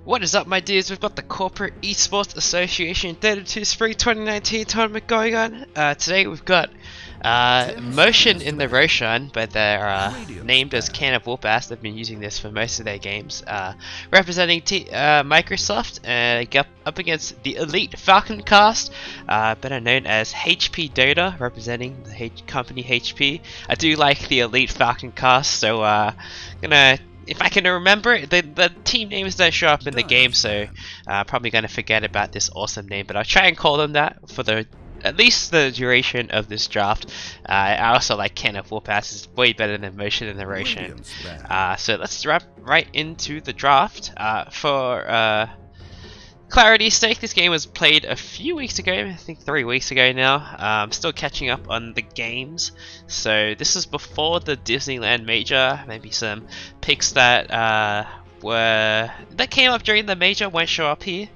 What is up, my dudes? We've got the Corporate Esports Association Dota 2 Spring 2019 tournament going on. Today we've got Motion in the Roshan, but they're named as Can of Whoop-Ass. They've been using this for most of their games. Representing Microsoft, up against the Elite Falcon Cast, better known as HP Dota, representing the company HP. I do like the Elite Falcon Cast, so if I can remember, the team names don't show up in the game, so probably going to forget about this awesome name, but I'll try and call them that for at least the duration of this draft. I also like Can of Whoop-Ass, it's way better than Motion in the Roshan. So let's drop right into the draft. For clarity's sake, this game was played a few weeks ago, I think 3 weeks ago now. I'm still catching up on the games, so this is before the Disneyland Major. Maybe some picks that came up during the Major won't show up here.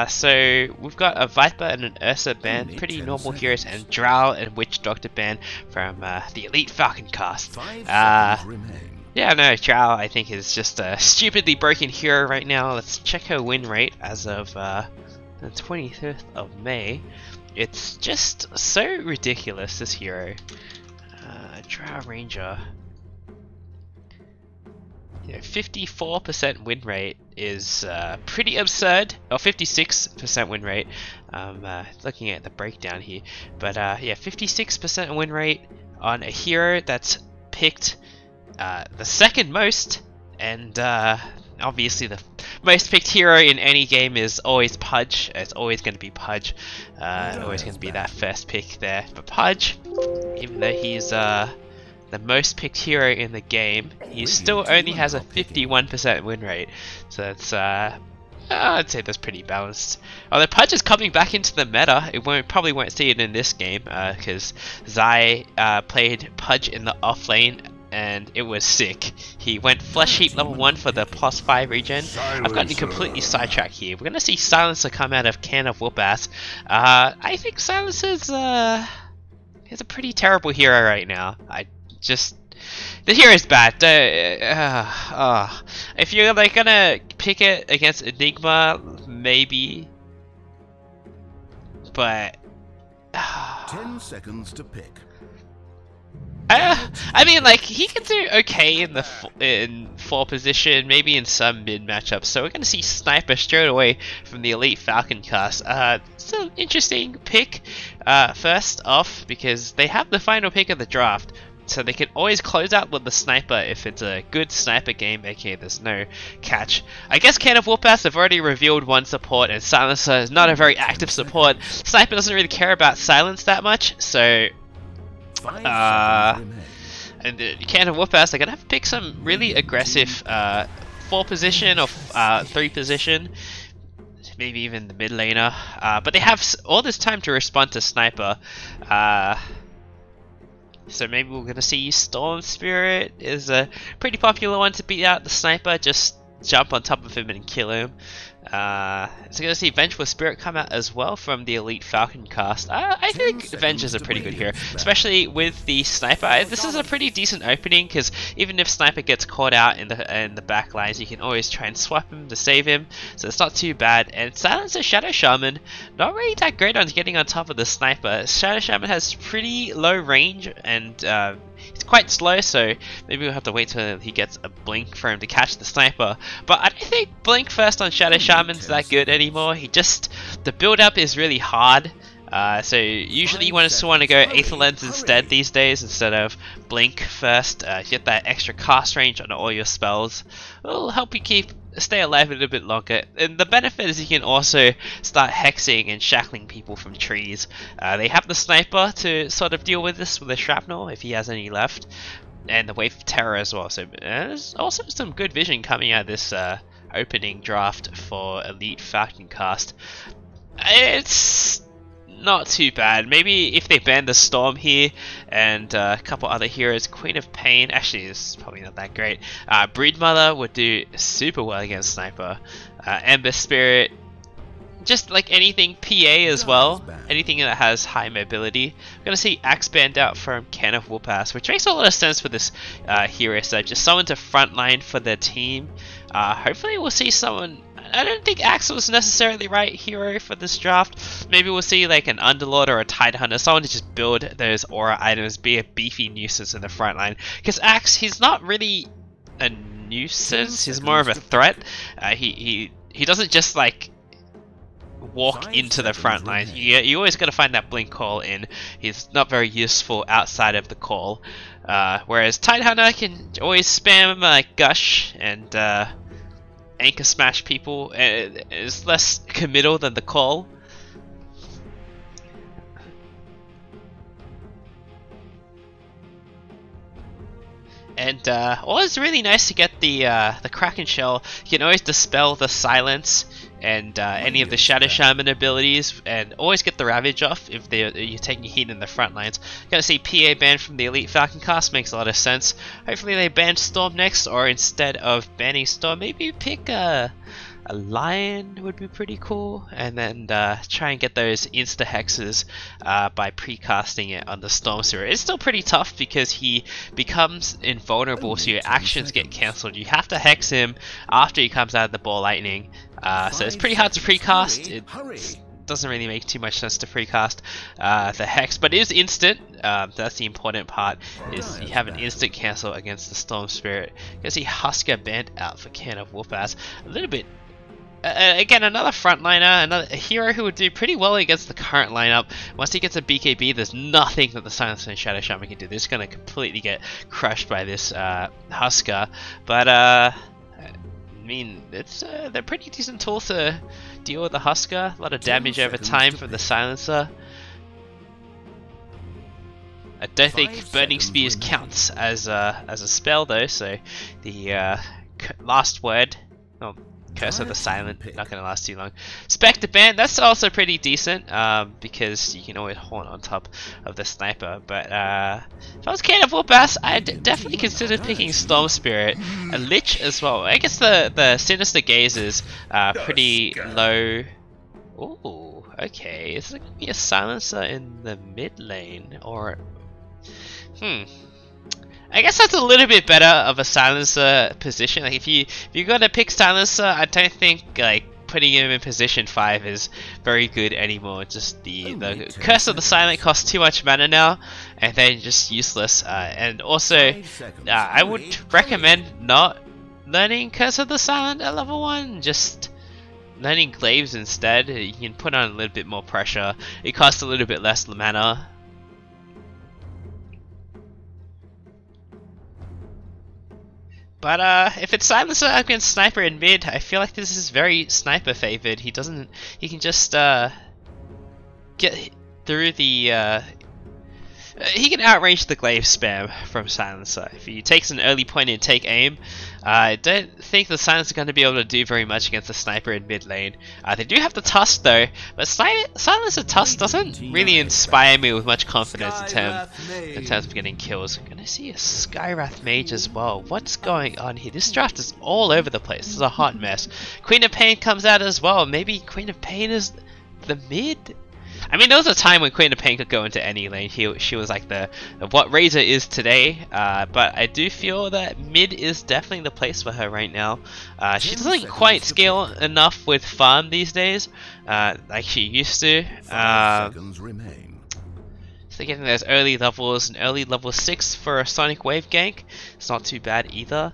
So we've got a Viper and an Ursa band, pretty normal heroes, and Drow and Witch Doctor band from the Elite Falcon Cast. Yeah, no, Drow I think is just a stupidly broken hero right now. Let's check her win rate as of the 25th of May. It's just so ridiculous, this hero. Drow Ranger. 54% win rate is pretty absurd. Or 56% win rate. Looking at the breakdown here. But yeah, 56% win rate on a hero that's picked the second most, and obviously the most picked hero in any game is always Pudge. It's always going to be Pudge. Always going to be that first pick there. But Pudge, even though he's the most picked hero in the game, he still only has a 51% win rate. So that's I'd say that's pretty balanced. Although Pudge is coming back into the meta, probably won't see it in this game because Zai played Pudge in the off lane, and it was sick. He went Flesh Heap level 1 for the +5 regen. I've gotten completely sidetracked here. We're gonna see Silencer come out of Can of Whoop-Ass. I think Silencer's is a pretty terrible hero right now. The hero is bad. If you're like gonna pick it against Enigma, maybe, but 10 seconds to pick. I mean, like, he can do okay in 4 position, maybe in some mid matchups. So we're gonna see Sniper straight away from the Elite Falcon Cast. It's an interesting pick first off because they have the final pick of the draft, so they can always close out with the Sniper if it's a good Sniper game, aka there's no catch. I guess Can of Whoop-Ass have already revealed one support, and Silencer is not a very active support. Sniper doesn't really care about silence that much, so and Can of Whoop-Ass, they're gonna have to pick some really aggressive 4 position or 3 position, maybe even the mid laner. But they have all this time to respond to Sniper. So maybe we're gonna see Storm Spirit is a pretty popular one to beat out the Sniper. Just jump on top of him and kill him. So you're gonna see Vengeful Spirit come out as well from the Elite Falcon Cast. I think Venge is a pretty good hero, especially with the Sniper. This is a pretty decent opening because even if Sniper gets caught out in the back lines, you can always try and swap him to save him, so it's not too bad. And Silencer Shadow Shaman, not really that great on getting on top of the Sniper. Shadow Shaman has pretty low range and he's quite slow, so maybe we'll have to wait till he gets a blink for him to catch the Sniper. But I don't think blink first on Shadow Shaman's that good anymore. The build up is really hard. So usually you want to go Aether Lens instead these days, instead of blink first. Get that extra cast range on all your spells. It'll help you stay alive a little bit longer. And the benefit is you can also start hexing and shackling people from trees. They have the Sniper to sort of deal with this with the shrapnel if he has any left, and the Wave of Terror as well. So there's also some good vision coming out of this opening draft for Elite Falcon Cast. It's not too bad. Maybe if they ban the Storm here and a couple other heroes, Queen of Pain, actually it's probably not that great. Breedmother would do super well against Sniper. Ember Spirit, just like anything PA as well, anything that has high mobility. We're going to see Axe Band out from Can of Whoop-Ass, which makes a lot of sense for this hero set. Just someone to frontline for their team. Hopefully we'll see someone I don't think Axe was necessarily right hero for this draft. Maybe we'll see like an Underlord or a Tide Hunter, someone to just build those aura items, be a beefy nuisance in the front line. Because Axe, he's not really a nuisance, he's more of a threat. He doesn't just like walk into the front line. You always got to find that blink call in. He's not very useful outside of the call. Whereas Tide Hunter can always spam Gush and anchor smash people. It's less committal than the call. And always really nice to get the Kraken Shell. You can always dispel the silence and any of the Shadow Shaman abilities, and always get the Ravage off if you're taking heat in the front lines. Gotta see PA banned from the Elite Falcon cast, makes a lot of sense. Hopefully they ban Storm next, or instead of banning Storm, maybe pick a Lion would be pretty cool, and then try and get those insta hexes by pre-casting it on the Storm Spirit. It's still pretty tough because he becomes invulnerable, so your actions get cancelled. You have to hex him after he comes out of the Ball Lightning, so it's pretty hard to pre-cast. It doesn't really make too much sense to pre-cast the hex, but it is instant. That's the important part, is you have an instant cancel against the Storm Spirit. You can see Husker banned out for Can of Whoop-Ass. A little bit. Again, another frontliner, a hero who would do pretty well against the current lineup. Once he gets a BKB, there's nothing that the Silence and Shadow Shaman can do. They're just going to completely get crushed by this Husker. But, I mean, they're pretty decent tools to deal with the Husker. A lot of damage over time from the Silencer. I don't think Burning Spears counts as a spell though, so the last word... Oh, Curse of the Silent, not going to last too long. Spectre Band, that's also pretty decent, because you can always haunt on top of the Sniper. But if I was Can of Whoop-Ass, I'd definitely consider picking Storm Spirit. A Lich as well. I guess the Sinister Gaze is pretty low. Ooh, okay. Is it going to be a Silencer in the mid lane? Or... I guess that's a little bit better of a Silencer position. Like if you gotta pick Silencer, I don't think like putting him in position 5 is very good anymore. Just the Curse of the Silent costs too much mana now, and then just useless. And also, I would recommend not learning Curse of the Silent at level 1. Just learning Glaives instead. You can put on a little bit more pressure. It costs a little bit less mana. But if it's Silencer against Sniper in mid, I feel like this is very Sniper favored. He can just get through the he can outrange the glaive spam from Silencer. If he takes an early point and take aim, I don't think the Silencer is going to be able to do very much against the Sniper in mid lane. They do have the Tusk though, but Silencer Tusk doesn't really inspire me with much confidence in terms of getting kills. I'm going to see a Skywrath Mage as well. What's going on here? This draft is all over the place. This is a hot mess. Queen of Pain comes out as well. Maybe Queen of Pain is the mid? I mean, there was a time when Queen of Pain could go into any lane. She was like what Razor is today, but I do feel that mid is definitely the place for her right now. She doesn't quite scale enough with farm these days, like she used to. So getting those early levels, an early level 6 for a Sonic Wave gank, it's not too bad either.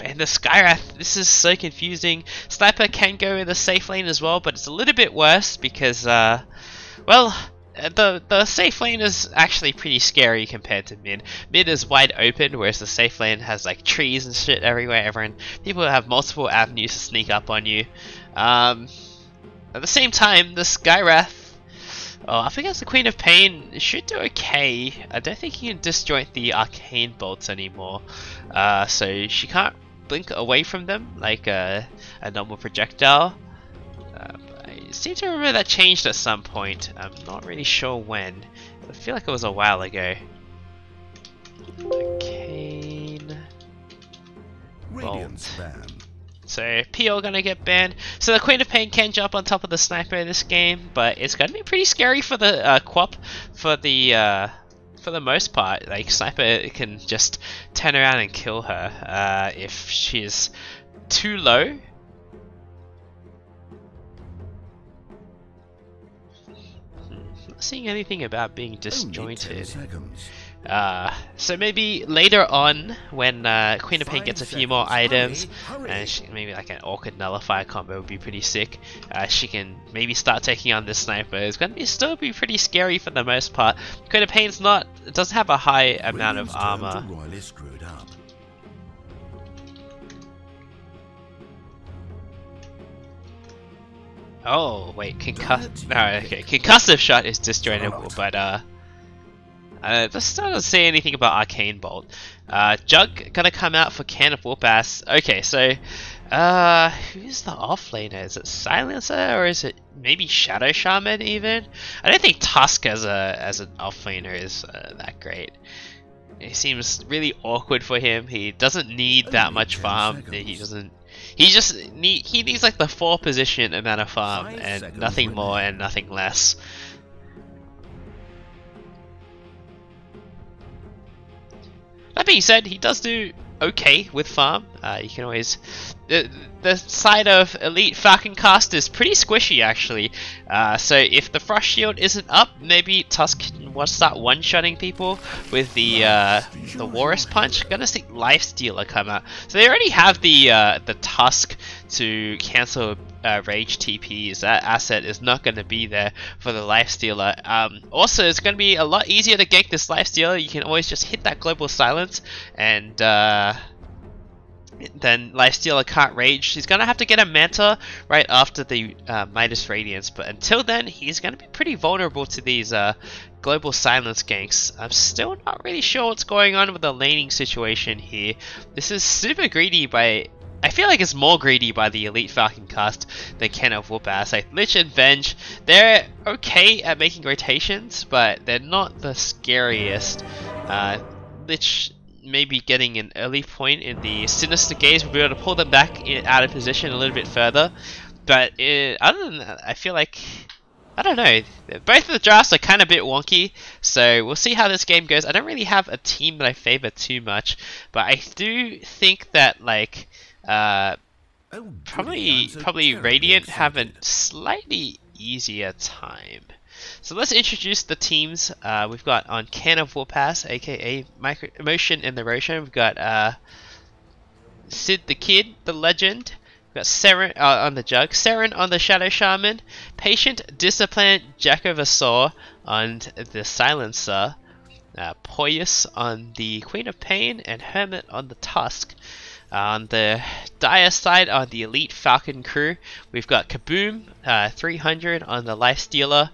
And the Skywrath, this is so confusing. Sniper can go in the safe lane as well, but it's a little bit worse because, well, the safe lane is actually pretty scary compared to mid. Mid is wide open, whereas the safe lane has like trees and shit everywhere. People have multiple avenues to sneak up on you. At the same time, the Skywrath, I think it's the Queen of Pain, should do okay. I don't think you can disjoint the arcane bolts anymore, so she can't blink away from them like a normal projectile. I seem to remember that changed at some point. I'm not really sure when. I feel like it was a while ago. Arcane bolt. So PL gonna get banned. So the Queen of Pain can jump on top of the Sniper in this game, but it's gonna be pretty scary for the Quap for the most part. Like Sniper can just turn around and kill her if she's too low. not seeing anything about being Only 10 disjointed. seconds. So maybe later on, when Queen of Pain gets a few more items, Hurry. and maybe like an Orchid Nullifier combo would be pretty sick, she can maybe start taking on this sniper. It's going to still be pretty scary for the most part. Queen of Pain's it doesn't have a high amount of William's turn armor. to royally screwed up. Oh wait, concussive shot is disjointable, but that still doesn't say anything about Arcane Bolt. Jug gonna come out for Can of Whoop-Ass. Okay, so who's the offlaner? Is it Silencer or is it maybe Shadow Shaman even? I don't think Tusk as an offlaner is that great. It seems really awkward for him. He doesn't need that much farm. He needs like the 4 position amount of farm and nothing more and nothing less. That being said, he does do okay with farm. You can always... The side of Elite Falcon Cast is pretty squishy actually. So if the Frost Shield isn't up, maybe Tusk can start one-shotting people with the Walrus Punch. Gonna see Lifestealer come out. So they already have the Tusk to cancel Rage TPs. That asset is not going to be there for the Lifestealer. Also, it's going to be a lot easier to gank this Lifestealer. You can always just hit that Global Silence and then Lifestealer can't rage. He's going to have to get a Manta right after the Midas Radiance, but until then he's going to be pretty vulnerable to these Global Silence ganks. I'm still not really sure what's going on with the laning situation here. This is super greedy by... I feel like it's more greedy by the Elite Falcon cast than Can of Whoop-Ass. Like Lich and Venge, they're okay at making rotations, but they're not the scariest. Lich maybe getting an early point in the Sinister Gaze will be able to pull them back out of position a little bit further. But other than that, I feel like... I don't know, both of the drafts are kind of a bit wonky, so we'll see how this game goes. I don't really have a team that I favor too much, but I do think that like probably Radiant have a slightly easier time. So let's introduce the teams we've got on Can of Whoop-Ass, aka Micro Emotion and the Roshan. We've got Sid the Kid, the Legend. We've got Seren on the Jug, Seren on the Shadow Shaman, Patient, Discipline, Jack of a Saw on the Silencer, Poyus on the Queen of Pain, and Hermit on the Tusk. On the Dire side, on the Elite Falcon crew, we've got Kaboom, 300 on the Lifestealer,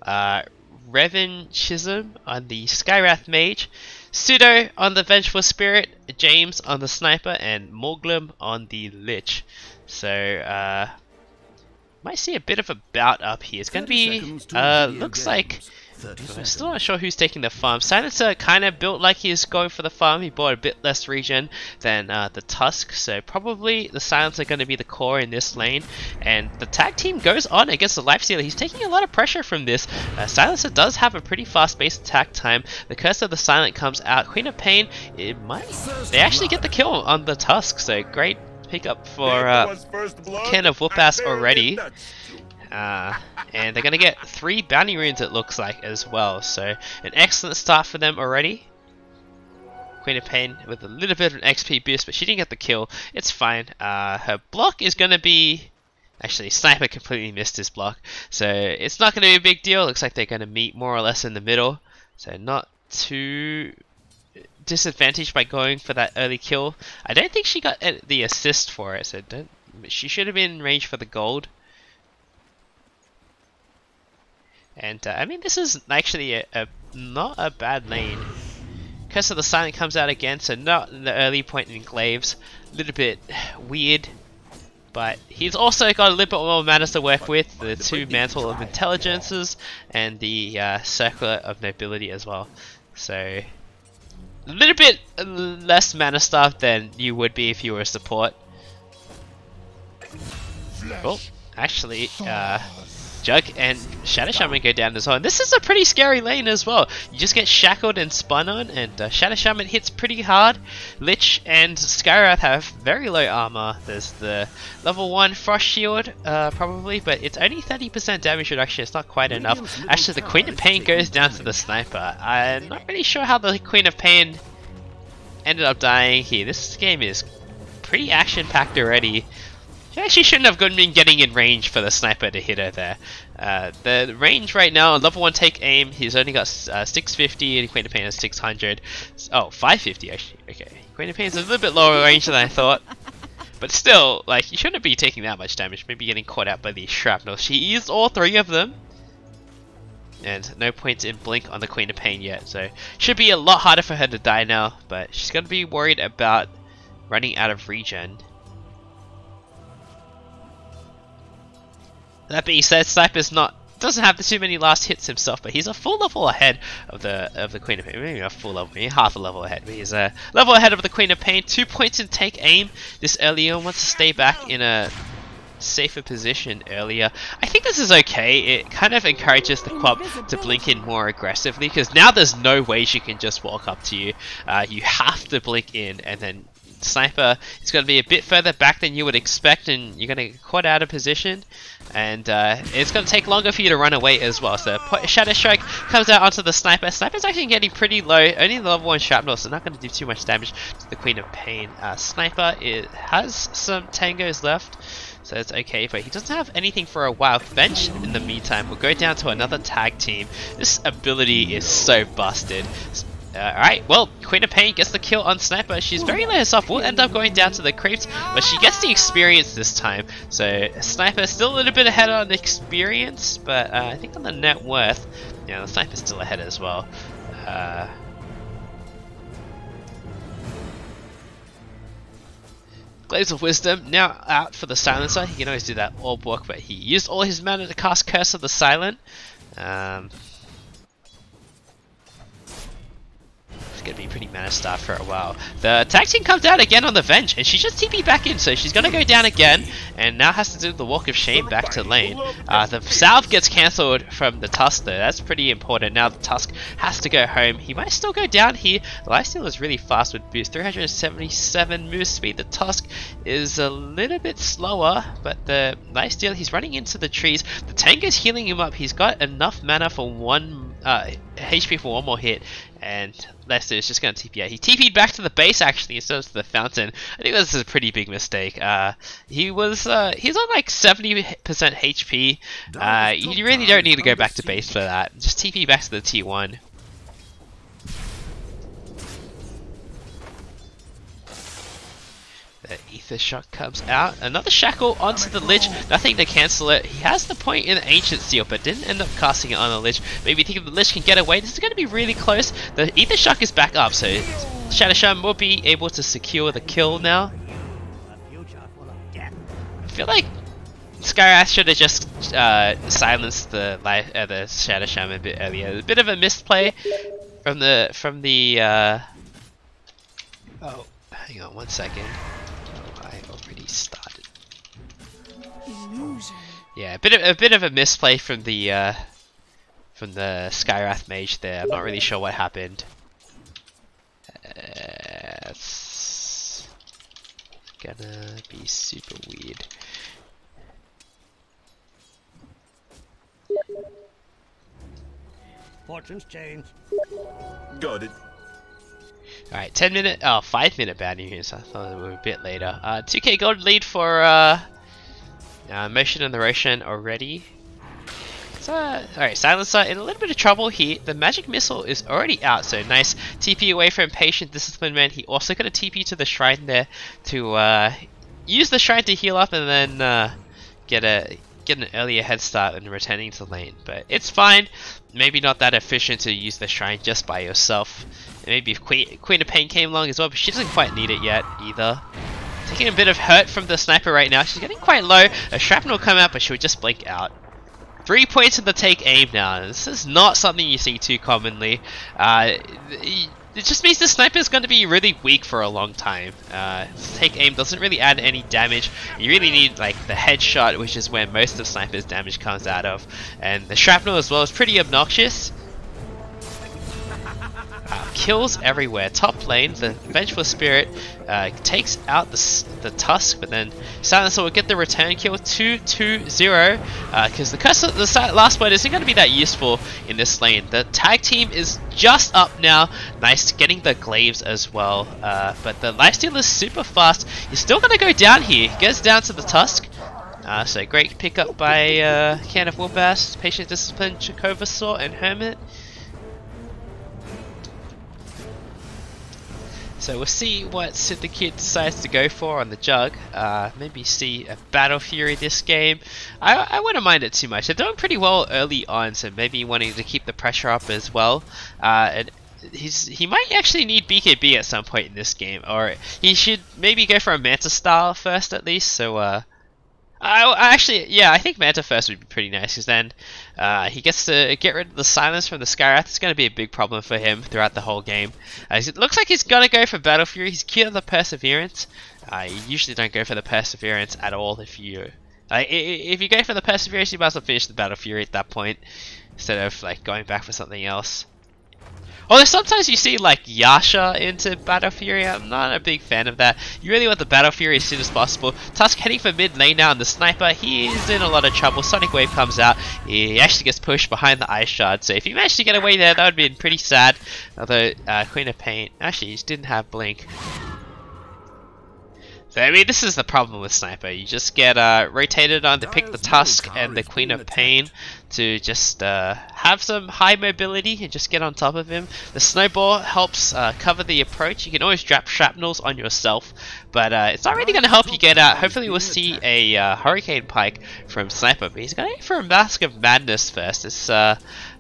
Revan Chisholm on the Skywrath Mage, Pseudo on the Vengeful Spirit, James on the Sniper, and Morglum on the Lich. So, might see a bit of a bout up here. It's going to be, looks like, I'm still not sure who's taking the farm. Silencer kind of built like he's going for the farm. He bought a bit less regen than the Tusk, so probably the Silencer going to be the core in this lane. And the tag team goes on against the Lifestealer. He's taking a lot of pressure from this. Silencer does have a pretty fast-paced attack time. The Curse of the Silent comes out. Queen of Pain, they actually get the kill on the Tusk, so great pick up for Can of Whoop-Ass already. And they're going to get 3 bounty runes it looks like as well, so an excellent start for them already. Queen of Pain with a little bit of an XP boost, but she didn't get the kill. It's fine. Her block is going to be... Actually, Sniper completely missed his block, so it's not going to be a big deal. Looks like they're going to meet more or less in the middle, so not too disadvantaged by going for that early kill. I don't think she got the assist for it, so she should have been in range for the gold. And I mean, this is actually not a bad lane. Curse of the Silent comes out again, so not in the early point in Glaives. A little bit weird, but he's also got a little bit more mana to work with. The 2 Mantle of Intelligences and the Circlet of Nobility as well. So a little bit less mana stuff than you would be if you were a support. Oh, actually, Jug and Shadow Shaman go down as well. And this is a pretty scary lane as well. You just get shackled and spun on, and Shadow Shaman hits pretty hard. Lich and Skywrath have very low armor. There's the level 1 Frost Shield, probably, but it's only 30% damage reduction. It's not quite enough. Actually, the Queen of Pain goes down to the Sniper. I'm not really sure how the Queen of Pain ended up dying here. This game is pretty action-packed already. She actually shouldn't have been getting in range for the Sniper to hit her there. The range right now, level 1 take aim, he's only got 650 and Queen of Pain has 600. Oh, 550 actually. Okay, Queen of Pain is a little bit lower range than I thought. But still, like, you shouldn't be taking that much damage. Maybe getting caught out by these shrapnel. She used all 3 of them. And no points in Blink on the Queen of Pain yet. So, should be a lot harder for her to die now. But she's going to be worried about running out of regen. That being said, Sniper's doesn't have too many last hits himself, but he's a full level ahead of the Queen of Pain. Maybe not full level, maybe half a level ahead, but he's a level ahead of the Queen of Pain. 2 points in take aim this early on. Wants to stay back in a safer position earlier. I think this is okay. It kind of encourages the club to blink in more aggressively, because now there's no way she can just walk up to you. You have to blink in, and then Sniper is going to be a bit further back than you would expect, and you're going to get caught out of position, and it's going to take longer for you to run away as well. So Shadow Strike comes out onto the Sniper. Sniper's actually getting pretty low, only the level 1 shrapnel, so not going to do too much damage to the Queen of Pain. Sniper has some tangos left, so it's okay, but he doesn't have anything for a while. Bench, in the meantime, will go down to another tag team. This ability is so busted. Alright, well, Queen of Pain gets the kill on Sniper. She's very low herself, will end up going down to the creeps, but she gets the experience this time. So Sniper still a little bit ahead on experience, but I think on the net worth, yeah, the Sniper's still ahead as well. Glaives of Wisdom now out for the Silencer. He can always do that orb walk, but he used all his mana to cast Curse of the Silent. It's going to be pretty mana starved for a while. The tag team comes out again on the Venge, and she just TP back in, so she's going to go down again, and now has to do the Walk of Shame back to lane. The salve gets cancelled from the Tusk though. That's pretty important. Now the Tusk has to go home. He might still go down here. The lifesteal is really fast with boost. 377 move speed. The Tusk is a little bit slower, but the lifesteal, he's running into the trees. The Tango's healing him up. He's got enough mana for 1 HP for 1 more hit, and Lester is just going to TP out. He TP'd back to the base actually instead of to the fountain. I think this is a pretty big mistake. He's on like 70% HP. You really don't need to go back to base for that. Just TP back to the T1. The Ether Shock comes out. Another Shackle onto the Lich. Nothing to cancel it. He has the point in the Ancient Seal, but didn't end up casting it on the Lich. Maybe thinking the Lich can get away. This is going to be really close. The Ether Shock is back up, so Shadow Shaman will be able to secure the kill now. I feel like Skywrath should have just silenced the Shadow Shaman a bit earlier. A bit of a misplay from the oh, hang on 1 second. I already started. Yeah, a bit of a misplay from the Skywrath mage there. I'm not really sure what happened. It's gonna be super weird. Fortunes change. Got it. Alright, 5-minute bounty here, so I thought we were a bit later. 2k gold lead for Motion and the Roshan already. So, alright, Silencer in a little bit of trouble here. The magic missile is already out, so nice TP away from Patient Discipline Man. He also got a TP to the shrine there to use the shrine to heal up and then get an earlier head start and returning to lane. But it's fine. Maybe not that efficient to use the shrine just by yourself. And maybe if Queen of Pain came along as well, but she doesn't quite need it yet either. Taking a bit of hurt from the Sniper right now. She's getting quite low. A shrapnel will come out, but she would just blink out. 3 points in the take aim now. This is not something you see too commonly. it just means the sniper is going to be really weak for a long time. Take aim doesn't really add any damage. You really need like the headshot, which is where most of sniper's damage comes out of, and the shrapnel as well is pretty obnoxious. Kills everywhere. Top lane, the Vengeful Spirit takes out the Tusk, but then Silencer will get the return kill 2-2-0 because the last point isn't going to be that useful in this lane. The tag team is just up now. Nice getting the glaives as well, but the lifesteal is super fast. He's still going to go down here. He goes down to the Tusk. So great pickup by Can of Wilbast, Patient Discipline, Chakovasaur, and Hermit. So we'll see what Syndicate decides to go for on the Jug. Maybe see a Battle Fury this game. I wouldn't mind it too much. They're doing pretty well early on, so maybe wanting to keep the pressure up as well. And he might actually need BKB at some point in this game, or he should maybe go for a Manta style first at least. So I think Manta first would be pretty nice, because then he gets to get rid of the silence from the Skywrath. It's going to be a big problem for him throughout the whole game. It looks like he's going to go for Battle Fury. He's cute on the Perseverance. You usually don't go for the Perseverance at all if you go for the Perseverance, you might as well finish the Battle Fury at that point instead of like going back for something else. Although sometimes you see like Yasha into Battle Fury, I'm not a big fan of that. You really want the Battle Fury as soon as possible. Tusk heading for mid lane now, and the Sniper, he's in a lot of trouble. Sonic Wave comes out, he actually gets pushed behind the Ice Shard, so if he managed to get away there, that would have been pretty sad. Although Queen of Pain, actually he didn't have Blink. So I mean, this is the problem with Sniper. You just get rotated on to pick the Tusk and the Queen of Pain to just have some high mobility and just get on top of him. The Snowball helps cover the approach. You can always drop shrapnels on yourself, but it's not really going to help you get out. Hopefully we'll see a Hurricane Pike from Sniper, but he's going to go for a Mask of Madness first. It's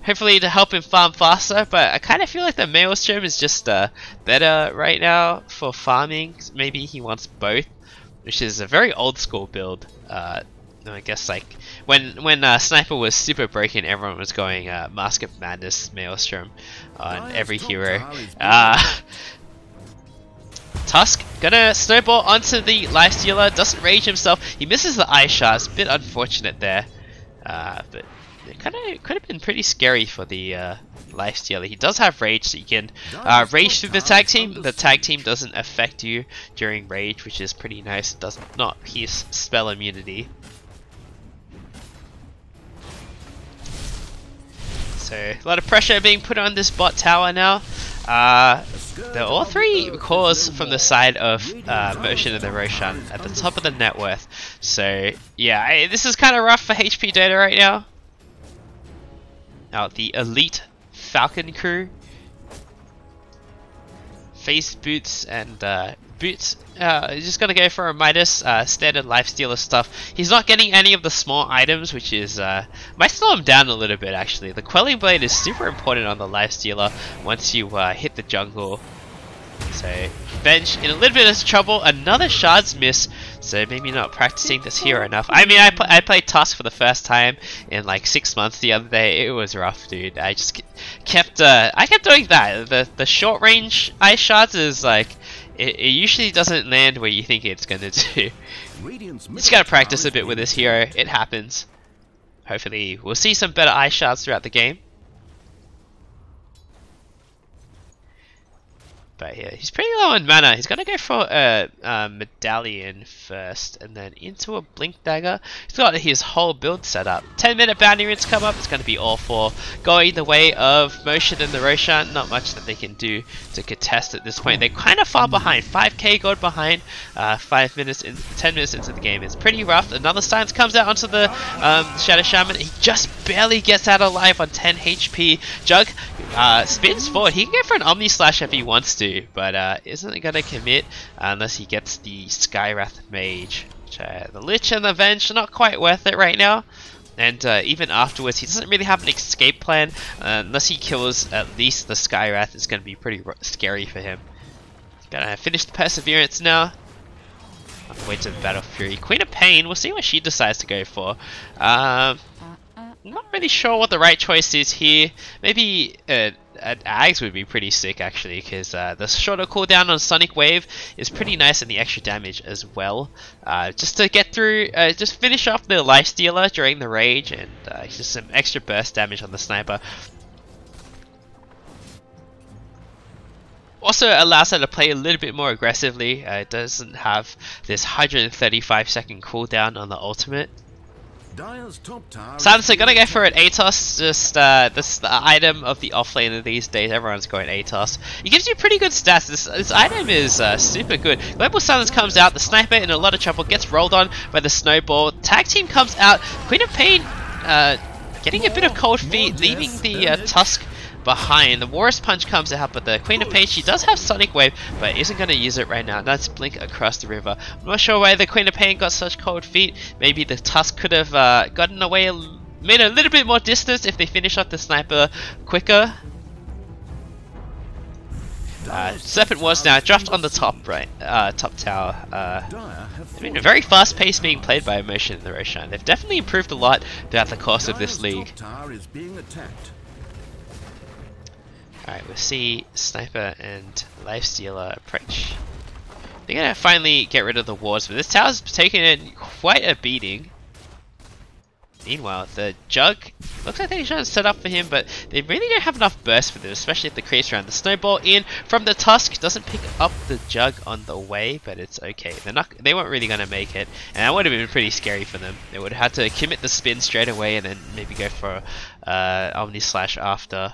hopefully to help him farm faster, but I kind of feel like the Maelstrom is just better right now for farming. Maybe he wants both, which is a very old school build. I guess like when Sniper was super broken, everyone was going Mask of Madness Maelstrom on every hero. Tusk gonna snowball onto the Lifestealer, doesn't rage himself. He misses the Ice Shards, a bit unfortunate there, but it could have been pretty scary for the Lifestealer. He does have rage, so you can rage through the tag team. The tag team doesn't affect you during rage, which is pretty nice. It does not pierce spell immunity. So a lot of pressure being put on this bot tower now. They're all three cores from the side of Motion and the Roshan at the top of the net worth. So yeah, this is kind of rough for HP Dota right now. Now the elite Falcon crew, face boots and boots. He's just gonna go for a Midas standard Lifestealer stuff. He's not getting any of the small items, which is might slow him down a little bit actually. The Quelling Blade is super important on the Lifestealer once you hit the jungle. So Bench in a little bit of trouble. Another Shards miss, so maybe not practicing this hero enough. I mean, I played Tusk for the first time in like 6 months the other day. It was rough, dude. I just kept doing that. The short range Ice Shards is like it usually doesn't land where you think it's gonna do. You just gotta practice a bit with this hero. It happens. Hopefully we'll see some better Ice Shards throughout the game. But yeah, he's pretty low on mana. He's gonna go for a medallion first, and then into a blink dagger. He's got his whole build set up. 10-minute bounty runes come up. It's gonna be all for going the way of Motion and the Roshan. Not much that they can do to contest at this point. They're kind of far behind. 5k gold behind. 10 minutes into the game. It's pretty rough. Another Silence comes out onto the Shadow Shaman. He just barely gets out alive on 10 HP. Jug spins forward. He can go for an Omni Slash if he wants to, but isn't gonna commit unless he gets the Skywrath Mage. The Lich and the Venge are not quite worth it right now, and even afterwards he doesn't really have an escape plan. Unless he kills at least the Skywrath, it's gonna be pretty scary for him. Gonna finish the Perseverance now. On the way to the Battle Fury. Queen of Pain, we'll see what she decides to go for. Not really sure what the right choice is here. Maybe Ags would be pretty sick actually, because the shorter cooldown on Sonic Wave is pretty nice, and the extra damage as well. Just to get through, just finish off the Lifestealer during the rage, and just some extra burst damage on the sniper. Also allows her to play a little bit more aggressively. It doesn't have this 135-second cooldown on the ultimate. Silencer gonna go for an ATOS, just this the item of the offlaner these days. Everyone's going ATOS. It gives you pretty good stats. This item is super good. Global Silence comes out, the sniper in a lot of trouble, gets rolled on by the snowball. Tag team comes out, Queen of Pain getting a bit of cold feet, leaving the Tusk behind. The Walrus Punch comes out, but the Queen of Pain, she does have Sonic Wave, but isn't going to use it right now. That's Blink across the river. I'm not sure why the Queen of Pain got such cold feet. Maybe the Tusk could have gotten away, made a little bit more distance if they finish off the sniper quicker. Serpent was now dropped on the top right, top tower. I mean, a very fast pace being played by Emotion in the Roshan. They've definitely improved a lot throughout the course of this league. Alright, we'll see Sniper and Lifestealer approach. They're gonna finally get rid of the wards, but this tower's taken in quite a beating. Meanwhile, the Jug looks like they're trying to set up for him, but they really don't have enough burst for them, especially if the creeps around. The snowball in from the Tusk doesn't pick up the Jug on the way, but it's okay. They weren't really gonna make it, and that would have been pretty scary for them. They would have had to commit the spin straight away and then maybe go for Omni Slash after.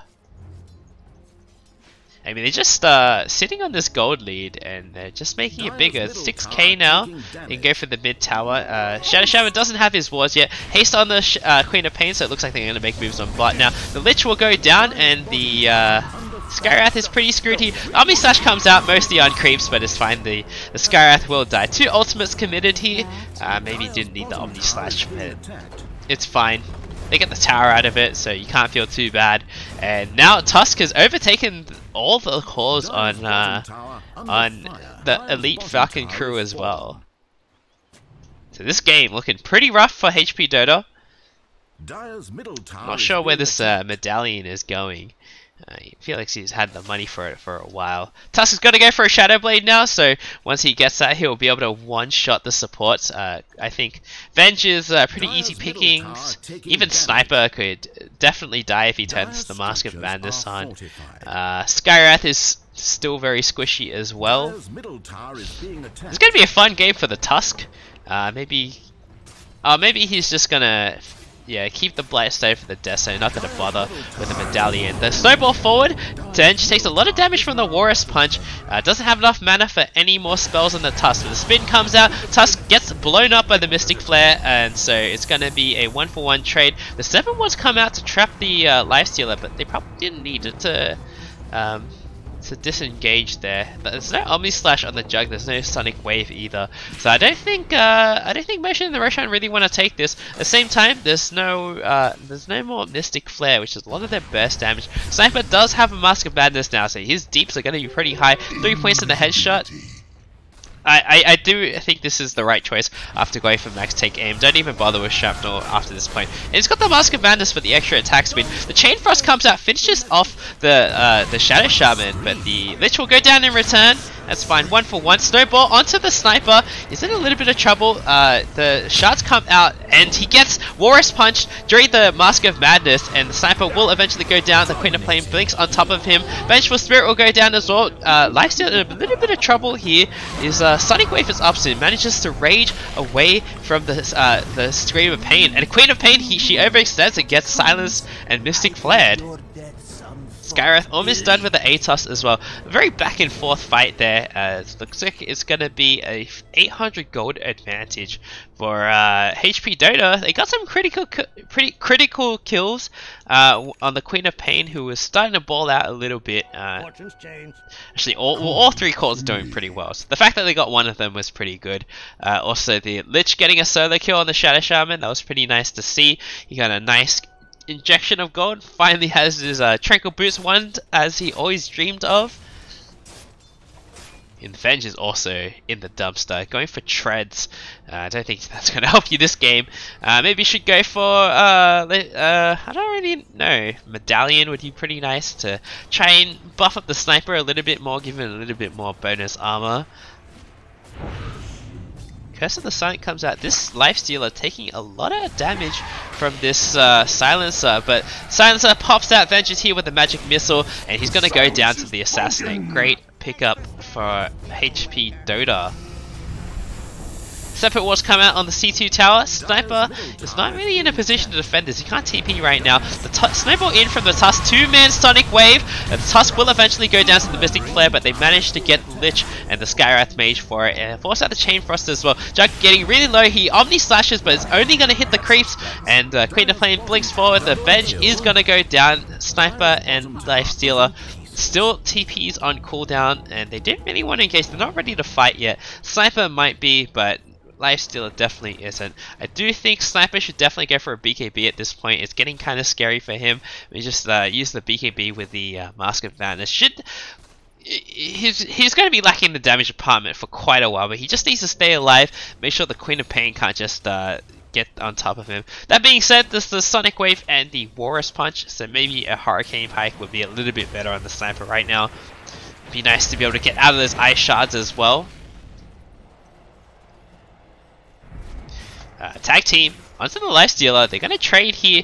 I mean, they're just sitting on this gold lead, and they're just making it bigger. 6k now. They can go for the mid tower. Shadow Shaman doesn't have his wards yet. Haste on the Queen of Pain, so it looks like they're going to make moves on bot. Now, the Lich will go down, and the Skywrath is pretty screwed here. Omni Slash comes out mostly on creeps, but it's fine. The Skywrath will die. 2 ultimates committed here. Maybe didn't need the Omni Slash, but it's fine. They get the tower out of it, so you can't feel too bad. And now Tusk has overtaken all the cores on the Elite Falcon crew as well. So this game looking pretty rough for HP Dota. Not sure where this medallion is going. Felix he's had the money for it for a while. Tusk is going to go for a Shadow Blade now, so once he gets that, he'll be able to one-shot the supports. I think Venge is pretty easy pickings. Even Sniper could definitely die if he turns the Mask of Madness on. Skywrath is still very squishy as well. It's going to be a fun game for the Tusk. Maybe he's just going to... yeah, keep the Blight Stave for the Deso, not going to bother with the Medallion. The Snowball forward, Dench takes a lot of damage from the Walrus Punch, doesn't have enough mana for any more spells on the Tusk. But the spin comes out, Tusk gets blown up by the Mystic Flare, and so it's going to be a 1-for-1 trade. The 7-1s come out to trap the Lifestealer, but they probably didn't need it to disengage there. But there's no Omni Slash on the Jug. There's no Sonic Wave either. So I don't think Motion and the Roshan really want to take this. At the same time, there's no more Mystic Flare, which is a lot of their burst damage. Sniper does have a Mask of Madness now, so his deeps are going to be pretty high. 3 points in the headshot. I do think this is the right choice after going for max take aim. Don't even bother with Shrapnel after this point. And it's got the Mask of Madness for the extra attack speed. The Chain Frost comes out, finishes off the Shadow Shaman, but the Lich will go down in return. That's fine. 1-for-1. Snowball onto the Sniper. He's in a little bit of trouble. The shards come out, and he gets Walrus Punch during the Mask of Madness, and the Sniper will eventually go down. The Queen of Pain blinks on top of him. Vengeful Spirit will go down as well. Lifesteal in a little bit of trouble here. Is Sonic Wave is up, so he manages to rage away from the Scream of Pain. And the Queen of Pain, she overextends and gets silenced and Mystic Flared. Skywrath almost done with the ATOS as well. A very back and forth fight there. It looks like it's going to be a 800 gold advantage for HP Dota. They got some pretty critical kills on the Queen of Pain, who was starting to ball out a little bit. Actually, all 3 cores are doing pretty well. So the fact that they got one of them was pretty good. Also, the Lich getting a solo kill on the Shadow Shaman, that was pretty nice to see. He got a nice injection of gold, finally has his Tranquil Boots wand as he always dreamed of. And Venge is also in the dumpster, going for treads. I don't think that's going to help you this game. Maybe you should go for, I don't really know. Medallion would be pretty nice to try and buff up the sniper a little bit more, give it a little bit more bonus armor. Curse of the Silent comes out. This Lifestealer taking a lot of damage from this Silencer, but Silencer pops out. Venge is here with the magic missile, and he's going to go down to the Assassinate. Great pickup for HP Dota. Separate Wars come out on the C2 tower. Sniper is not really in a position to defend this. He can't TP right now. The Sniper in from the Tusk. 2-man Sonic Wave. The Tusk will eventually go down to the Mystic Flare, but they managed to get Lich and the Skywrath Mage for it. And force out the Chain Frost as well. Jug getting really low. He Omni Slashes, but it's only going to hit the creeps. And Queen of Flame blinks forward. The Venge is going to go down. Sniper and Lifestealer still TPs on cooldown, and they didn't really want to engage. They're not ready to fight yet. Sniper might be, but Lifestealer definitely isn't. I do think Sniper should definitely go for a BKB at this point. It's getting kind of scary for him. We just use the BKB with the Mask of Madness. He's going to be lacking the damage department for quite a while, but he just needs to stay alive. Make sure the Queen of Pain can't just get on top of him. That being said, there's the Sonic Wave and the Walrus Punch, so maybe a Hurricane Pike would be a little bit better on the Sniper right now. It'd be nice to be able to get out of those Ice Shards as well. Tag team onto the Lifestealer. They're going to trade here.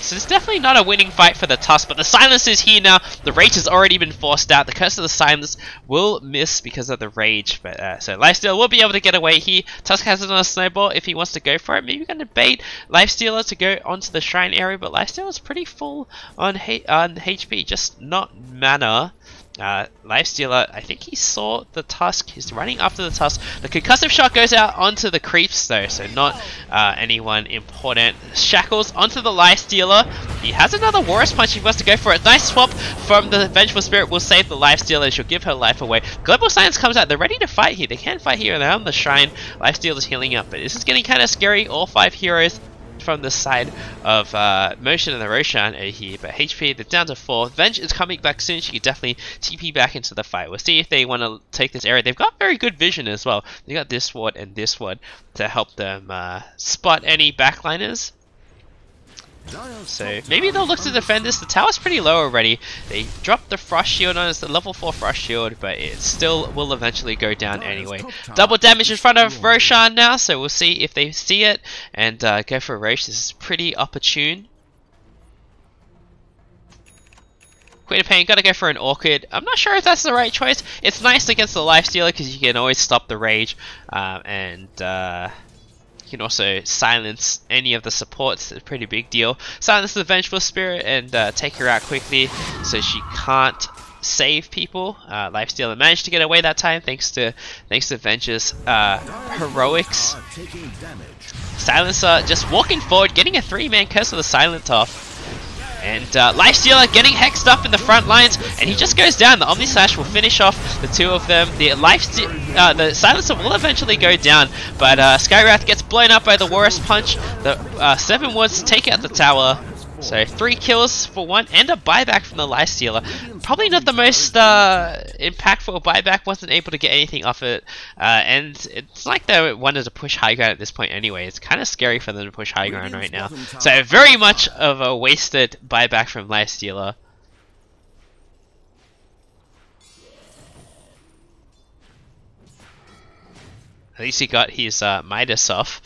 So it's definitely not a winning fight for the Tusk, but the Silence is here now. The Rage has already been forced out. The Curse of the Silence will miss because of the Rage, but so Lifestealer will be able to get away here. Tusk has another Snowball if he wants to go for it. Maybe going to bait Lifestealer to go onto the Shrine area, but Lifestealer is pretty full on HP, just not mana. Lifestealer, I think he saw the Tusk. He's running after the Tusk. The Concussive Shot goes out onto the creeps though, so not anyone important. Shackles onto the Lifestealer. He has another Walrus Punch. He wants to go for it. Nice swap from the Vengeful Spirit. Will save the Lifestealer. She'll give her life away. Global Silence comes out. They're ready to fight here. They can fight here. They're on the Shrine. Lifestealer's healing up, but this is getting kind of scary. All 5 heroes from the side of Motion and the Roshan are here, but HP, they're down to 4. Venge is coming back soon. She could definitely TP back into the fight. We'll see if they want to take this area. They've got very good vision as well. They got this ward and this ward to help them spot any backliners. So maybe they'll look to defend this. The tower's pretty low already. They dropped the Frost Shield on us, the level 4 Frost Shield, but it still will eventually go down anyway. Double damage in front of Roshan now, so we'll see if they see it and go for Rosh. This is pretty opportune. Queen of Pain, gotta go for an Orchid. I'm not sure if that's the right choice. It's nice against the Lifestealer because you can always stop the Rage you can also silence any of the supports. It's a pretty big deal. Silence the Vengeful Spirit and take her out quickly so she can't save people. Lifestealer managed to get away that time thanks to Venge's heroics. Silencer just walking forward, getting a 3-man Curse of the Silent off. And Lifestealer getting hexed up in the front lines, and he just goes down. The Omni Slash will finish off the 2 of them. The Silencer will eventually go down, but Skywrath gets blown up by the Walrus Punch. The 7 wards take out the tower. So 3 kills for 1 and a buyback from the Lifestealer. Probably not the most impactful buyback, wasn't able to get anything off it. And it's like they wanted to push high ground at this point anyway. It's kind of scary for them to push high ground right now. So very much of a wasted buyback from Lifestealer. At least he got his Midas off.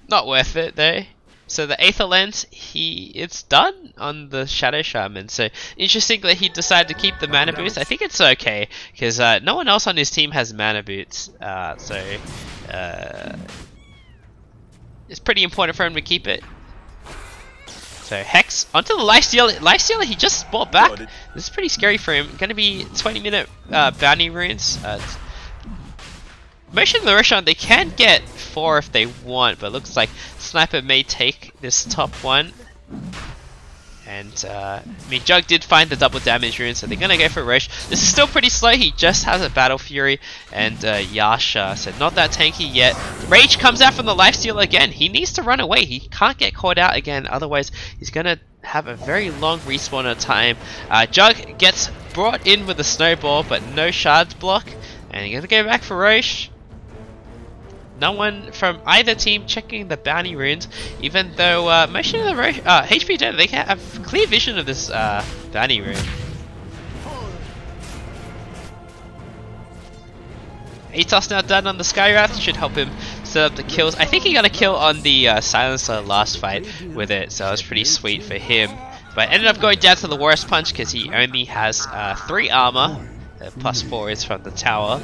Not worth it though. So the Aether Lens, it's done on the Shadow Shaman. So interesting that he decided to keep the mana boost. I think it's okay because no one else on his team has mana boots. It's pretty important for him to keep it. So Hex onto the Lifestealer. Lifestealer, he just bought back. This is pretty scary for him. Going to be 20-minute bounty runes. Motion and the Roshan, they can get 4 if they want, but looks like Sniper may take this top one. And I mean, Jug did find the double damage rune, so they're gonna go for Rosh. This is still pretty slow. He just has a Battle Fury and Yasha, so not that tanky yet. Rage comes out from the Lifestealer again. He needs to run away. He can't get caught out again, otherwise he's gonna have a very long respawner time. Jug gets brought in with a snowball, but no shards block. And you're gonna go back for Roche. No one from either team checking the bounty runes, even though most of the Roche, HP Dota, they can have clear vision of this bounty rune. Atos now done on the Skywrath, should help him set up the kills. I think he got a kill on the Silencer last fight with it, so it was pretty sweet for him. But ended up going down to the Warrior's Punch because he only has 3 armor, plus 4 is from the tower.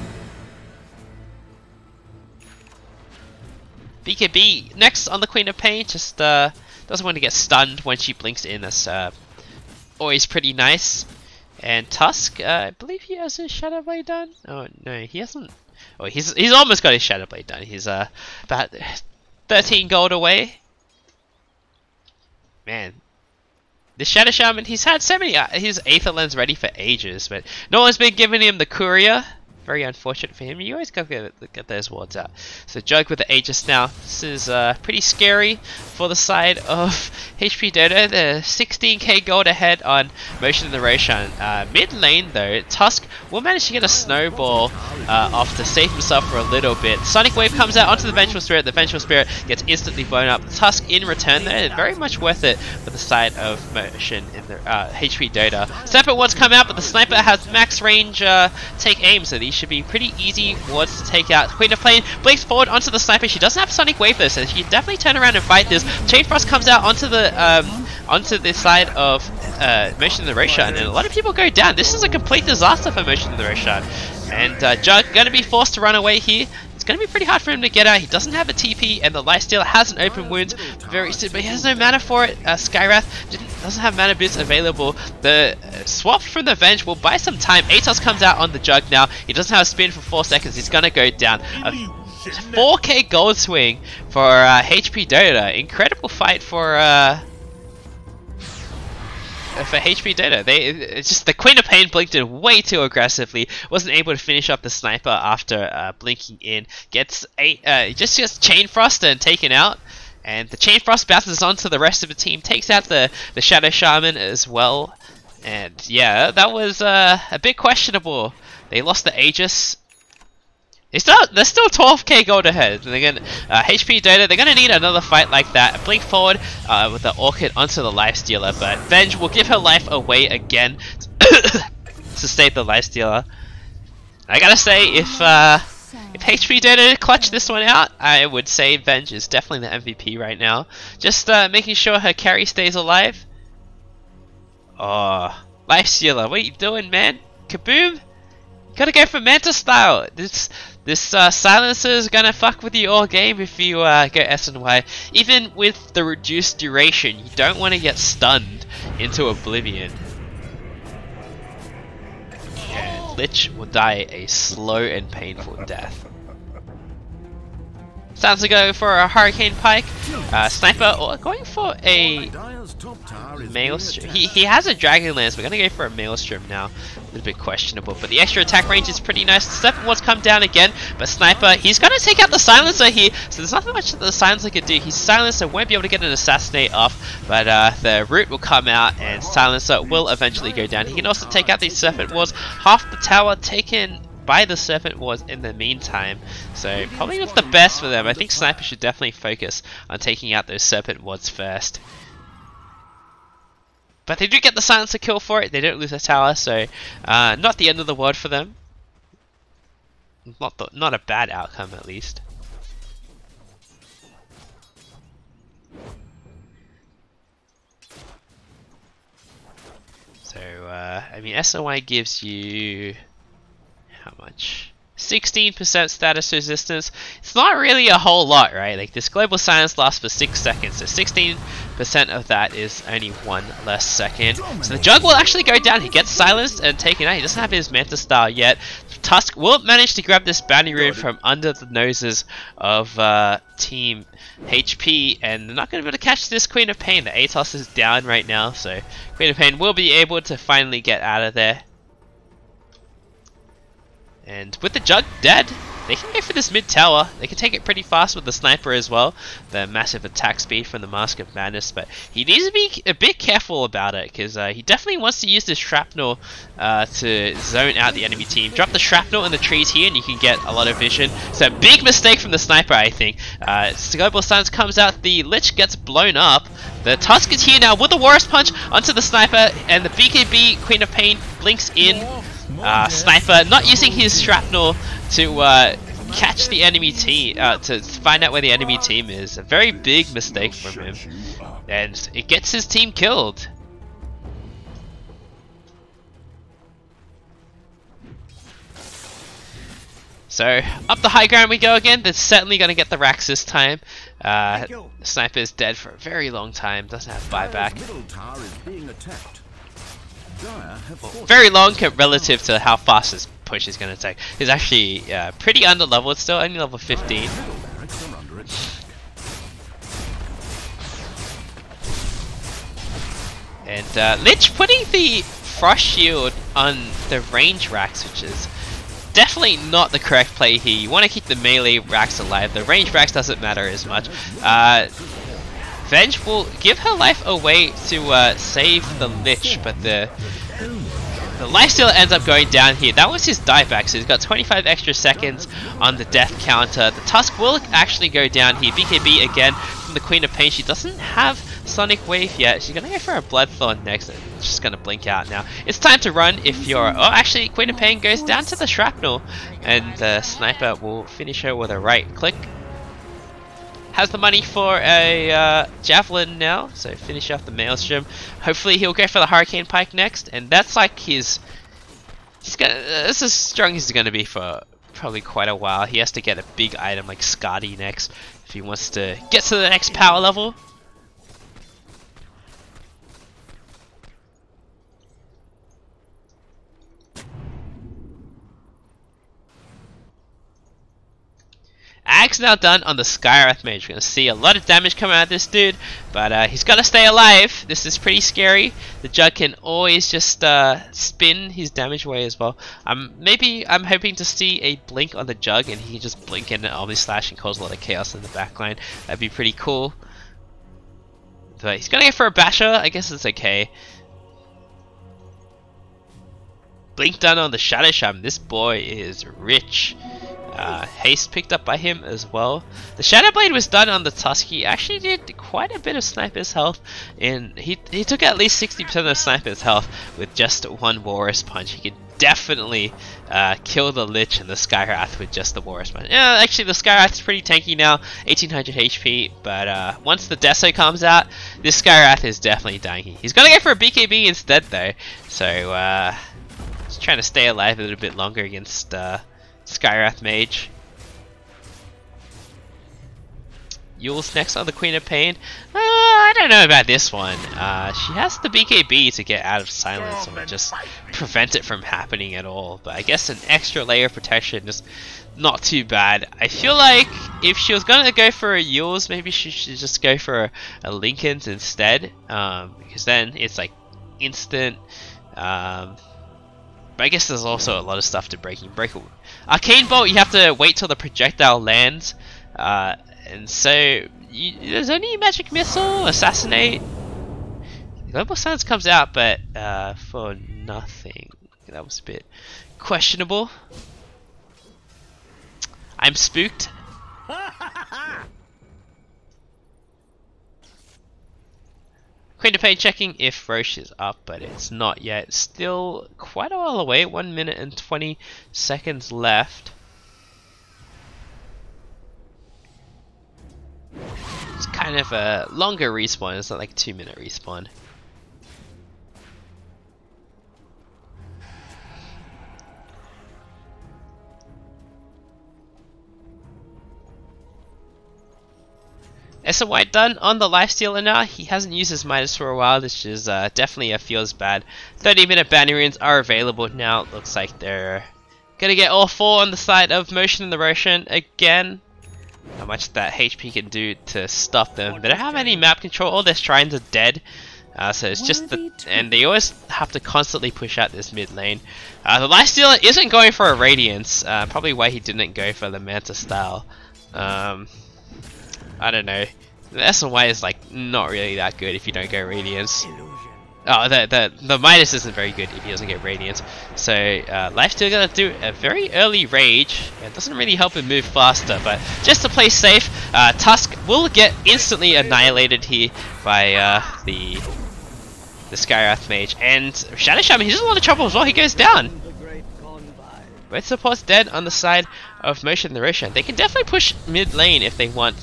BKB next on the Queen of Pain, just doesn't want to get stunned when she blinks in. That's always pretty nice. And Tusk, I believe he has his Shadow Blade done. Oh no, he hasn't. Oh, he's almost got his Shadow Blade done. He's about 13 gold away. Man, the Shadow Shaman, he's had so many his Aether Lens ready for ages, but no one's been giving him the Courier. Very unfortunate for him. You always gotta get those wards out. So Jug with the Aegis now. This is pretty scary for the side of HP Dota. They're 16k gold ahead on Motion in the Roshan. Mid lane though, Tusk will manage to get a snowball off to save himself for a little bit. Sonic Wave comes out onto the Vengeful Spirit. The Vengeful Spirit gets instantly blown up. Tusk in return though, very much worth it for the side of Motion in the HP Dota. Separate wards come out, but the Sniper has max range take aim, so these should be pretty easy wards to take out. Queen of Pain blinks forward onto the Sniper. She doesn't have Sonic Wave though, so she can definitely turn around and fight this. Chain Frost comes out onto the side of Motion in the Roshan, and a lot of people go down. This is a complete disaster for Motion in the Roshan. And Jug gonna be forced to run away here. It's going to be pretty hard for him to get out. He doesn't have a TP, and the Lifesteal has an open wound very soon, but he has no mana for it. Skywrath doesn't have mana boots available. The swap from the Venge will buy some time. Atos comes out on the Jug now. He doesn't have a spin for 4 seconds. He's going to go down. A 4k gold swing for HP Dota. Incredible fight for HP Dota. It's just the Queen of Pain blinked in way too aggressively. Wasn't able to finish up the Sniper after blinking in. Gets just gets Chain Frost and taken out. And the Chain Frost bounces onto the rest of the team. Takes out the Shadow Shaman as well. And yeah, that was a bit questionable. They lost the Aegis. They're still 12k gold ahead. They're gonna HP Dota. They're gonna need another fight like that. Blink forward with the Orchid onto the Lifestealer, but Venge will give her life away again to save the Lifestealer. I gotta say, if HP Dota clutch this one out, I would say Venge is definitely the MVP right now. Just making sure her carry stays alive. Oh, Lifestealer, what are you doing, man? Kaboom! You gotta go for Manta style. This silencer is gonna fuck with you all game if you go S and Y. Even with the reduced duration, you don't want to get stunned into oblivion. And Lich will die a slow and painful death. Sounds to go for a Hurricane Pike. Sniper going for a Maelstrom. He has a Dragon Lance. We're gonna go for a Maelstrom now. A little bit questionable, but the extra attack range is pretty nice. The second one's come down again, but Sniper, he's gonna take out the Silencer here. So there's nothing much that the Silencer can do. He's Silencer, won't be able to get an Assassinate off, but the Root will come out and Silencer will eventually go down. He can also take out these Serpent Wards. Half the tower taken by the Serpent Wards in the meantime, so probably not the best for them. I think Sniper should definitely focus on taking out those Serpent Wards first. But they do get the Silencer kill for it. They don't lose their tower, so not the end of the world for them. Not a bad outcome, at least. So I mean, SOI gives you how much? 16% status resistance. It's not really a whole lot, right? Like, this global silence lasts for 6 seconds, so 16% of that is only 1 less second. So the Jug will actually go down. He gets silenced and taken out. He doesn't have his Manta Star yet. Tusk will manage to grab this bounty rune from under the noses of Team HP, and they're not going to be able to catch this Queen of Pain. The Atos is down right now, so Queen of Pain will be able to finally get out of there. And with the Jug dead, they can go for this mid tower. They can take it pretty fast with the sniper as well. The massive attack speed from the Mask of Madness, but he needs to be a bit careful about it because he definitely wants to use this shrapnel to zone out the enemy team. Drop the shrapnel in the trees here and you can get a lot of vision. So big mistake from the sniper, I think. Global Silence comes out, the Lich gets blown up. The Tusk is here now with the Warrior's Punch onto the sniper, and the BKB Queen of Pain blinks in. Sniper not using his shrapnel to catch the enemy team, to find out where the enemy team is. A very big mistake from him, and it gets his team killed. So up the high ground we go again. They're certainly going to get the racks this time. Sniper is dead for a very long time. Doesn't have buyback. Very long relative to how fast his push is going to take. He's actually pretty under level. It's still only level 15. And Lich putting the Frost Shield on the range racks, which is definitely not the correct play here. You want to keep the melee racks alive. The range racks doesn't matter as much. Venge will give her life away to save the Lich, but the lifesteal ends up going down here. That was his dieback, so he's got 25 extra seconds on the death counter. The Tusk will actually go down here. BKB again from the Queen of Pain. She doesn't have Sonic Wave yet. She's going to go for a Bloodthorn next. It's just going to blink out now. It's time to run if you're... Oh, actually, Queen of Pain goes down to the Shrapnel, and the Sniper will finish her with a right click. Has the money for a Javelin now, so finish off the Maelstrom. Hopefully he'll go for the Hurricane Pike next, and that's like his... This is as strong as he's going to be for probably quite a while. He has to get a big item like Skadi next if he wants to get to the next power level. Ag's now done on the Skywrath Mage. We're going to see a lot of damage coming out of this dude, but he's got to stay alive. This is pretty scary. The Jug can always just spin his damage away as well. Maybe I'm hoping to see a blink on the Jug and he can just blink in an Omni Slash and cause a lot of chaos in the backline. That'd be pretty cool. But he's going to go for a Basher. I guess it's okay. Blink done on the Shadow Shaman. This boy is rich. Haste picked up by him as well. The Shadow Blade was done on the Tusk. He actually did quite a bit of Sniper's health, and he took at least 60% of Sniper's health with just one Walrus Punch. He could definitely kill the Lich and the Skywrath with just the Walrus Punch. Yeah, actually the Skywrath is pretty tanky now, 1800 HP, but once the Deso comes out, this Skywrath is definitely dying. He's gonna go for a BKB instead though, so he's trying to stay alive a little bit longer against Skywrath Mage. Yule's next on the Queen of Pain. I don't know about this one. She has the BKB to get out of silence and just prevent it from happening at all. But I guess an extra layer of protection is not too bad. I feel like if she was gonna go for a Yule's, maybe she should just go for a Lincoln's instead. Because then it's like instant. But I guess there's also a lot of stuff to break. Arcane Bolt, you have to wait till the projectile lands, and so there's only Magic Missile, Assassinate. Global Silence comes out, but for nothing. That was a bit questionable. I'm spooked. Queen of Pain checking if Roche is up, but it's not yet. Still quite a while away, 1 minute and 20 seconds left. It's kind of a longer respawn, it's not like a 2-minute respawn. White done on the lifestealer now. He hasn't used his Midas for a while, which is definitely feels bad. 30-minute bounty runes are available now. Looks like they're gonna get all 4 on the side of Motion and the Roshan again. How much that HP can do to stop them. They don't have any map control. All their shrines are dead. So it's just and they always have to constantly push out this mid lane. The Lifestealer isn't going for a Radiance, probably why he didn't go for the Manta style. I don't know. The S&Y is like not really that good if you don't go Radiance. Oh, the Midas isn't very good if he doesn't get Radiance. So Lifestealer gonna do a very early Rage. It doesn't really help him move faster, but just to play safe, Tusk will get instantly annihilated here by the Skywrath Mage. And Shadow Shaman, he's in a lot of trouble as well, he goes down. Both supports dead on the side of Motion the Roshan. They can definitely push mid lane if they want.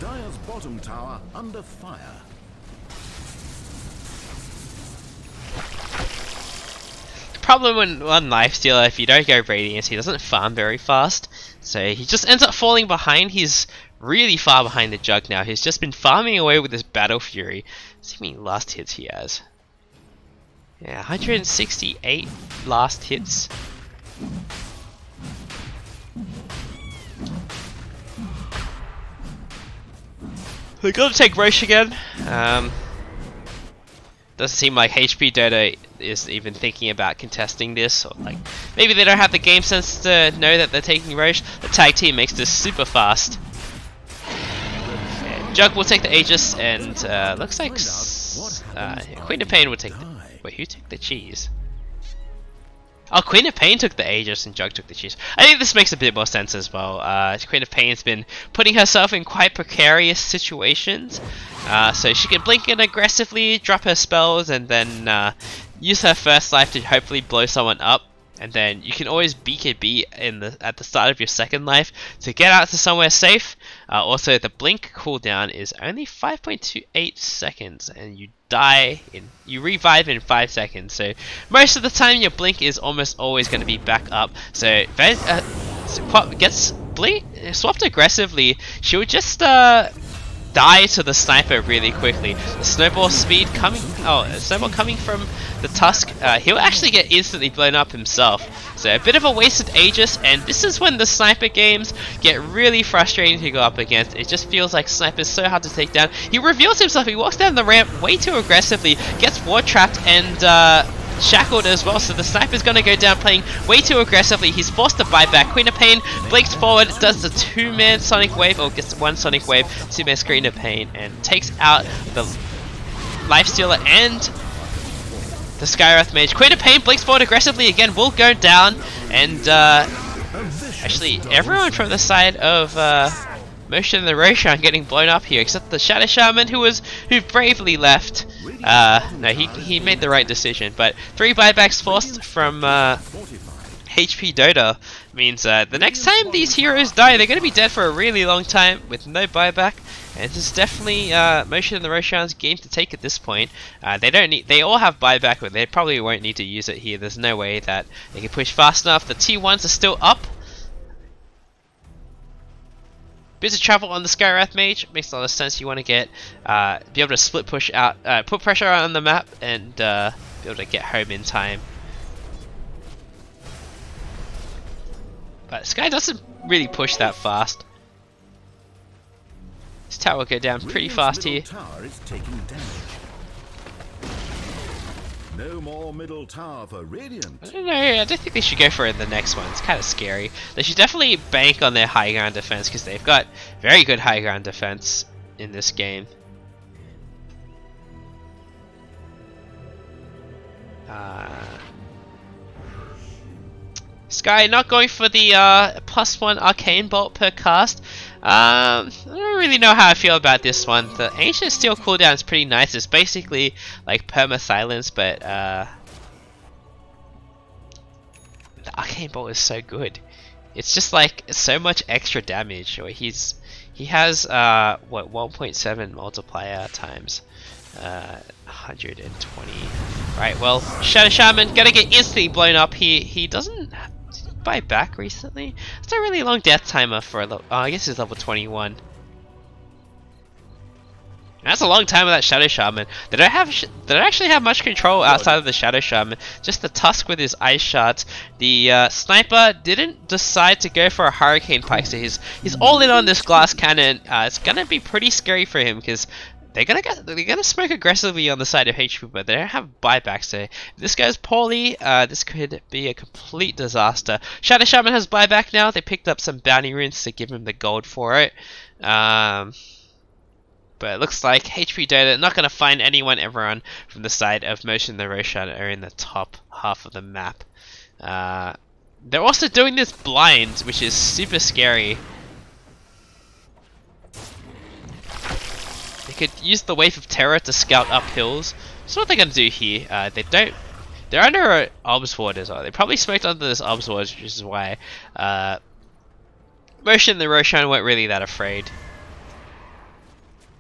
Dire's bottom tower under fire. The problem with one Lifestealer, if you don't go Radiance, he doesn't farm very fast. So he just ends up falling behind. He's really far behind the Jug now. He's just been farming away with his Battle Fury. Let's see how many last hits he has. Yeah, 168 last hits. They're gonna take Roche again. Doesn't seem like HP Dota is even thinking about contesting this, or like maybe they don't have the game sense to know that they're taking Roche. The tag team makes this super fast. And Jug will take the Aegis, and looks like Queen of Pain will take the. Wait, who took the cheese? Oh, Queen of Pain took the Aegis and Jug took the cheese. I think this makes a bit more sense as well. Queen of Pain's been putting herself in quite precarious situations. So she can blink in aggressively, drop her spells, and then use her first life to hopefully blow someone up. And then you can always BKB at the start of your second life to get out to somewhere safe. Also, the blink cooldown is only 5.28 seconds, and you revive in 5 seconds. So most of the time, your blink is almost always going to be back up. So gets blink swapped aggressively. She would just die to the sniper really quickly. The snowball speed coming, snowball coming from the Tusk, he'll actually get instantly blown up himself. So a bit of a wasted Aegis, and this is when the sniper games get really frustrating to go up against. It just feels like sniper's so hard to take down. He reveals himself, he walks down the ramp way too aggressively, gets ward trapped and shackled as well, so the sniper's gonna go down playing way too aggressively. He's forced to buy back. Queen of Pain blinks forward, does the 2-man Sonic Wave, or gets 1 Sonic Wave, 2-man Queen of Pain, and takes out the Lifestealer and the Skywrath Mage. Queen of Pain blinks forward aggressively again, will go down, and actually everyone from the side of Motion the Roshan getting blown up here, except the Shadow Shaman who bravely left. No, he made the right decision, but 3 buybacks forced from HP Dota means the next time these heroes die, they're going to be dead for a really long time with no buyback. And this is definitely Motion and the Roshan's game to take at this point. They all have buyback, but they probably won't need to use it here. There's no way that they can push fast enough. The T1s are still up. Bit of travel on the Skywrath Mage makes a lot of sense. You want to get be able to split push out, put pressure on the map, and be able to get home in time. But Sky doesn't really push that fast. This tower will go down pretty fast here. Tower is taking damage. No more middle tower for Radiant. I don't know, I don't think they should go for it in the next one. It's kind of scary. They should definitely bank on their high ground defense, because they've got very good high ground defense in this game. Sky not going for the +1 arcane bolt per cast. I don't really know how I feel about this one. The ancient steel cooldown is pretty nice. It's basically like perma silence, but the arcane bolt is so good. It's just like so much extra damage. Or he has what 1.7 multiplier times 120. Right, well, Shadow Shaman gonna get instantly blown up. He doesn't buy back recently. It's a really long death timer for a I guess it's level 21. That's a long time with that Shadow Shaman. They don't actually have much control outside of the Shadow Shaman. Just the Tusk with his ice shards. The Sniper didn't decide to go for a Hurricane Pike, so he's all in on this glass cannon. It's gonna be pretty scary for him because they're gonna smoke aggressively on the side of HP, but they don't have buyback. So if this goes poorly, this could be a complete disaster. Shadow Shaman has buyback now. They picked up some bounty runes to give him the gold for it. But it looks like HP Dota not going to find everyone from the side of Motion the Roshan are in the top half of the map. They're also doing this blind, which is super scary. They could use the Wave of Terror to scout up hills. That's what they're going to do here. They're under an Obs Ward as well. They probably smoked under this Obs Ward, which is why Motion the Roshan weren't really that afraid.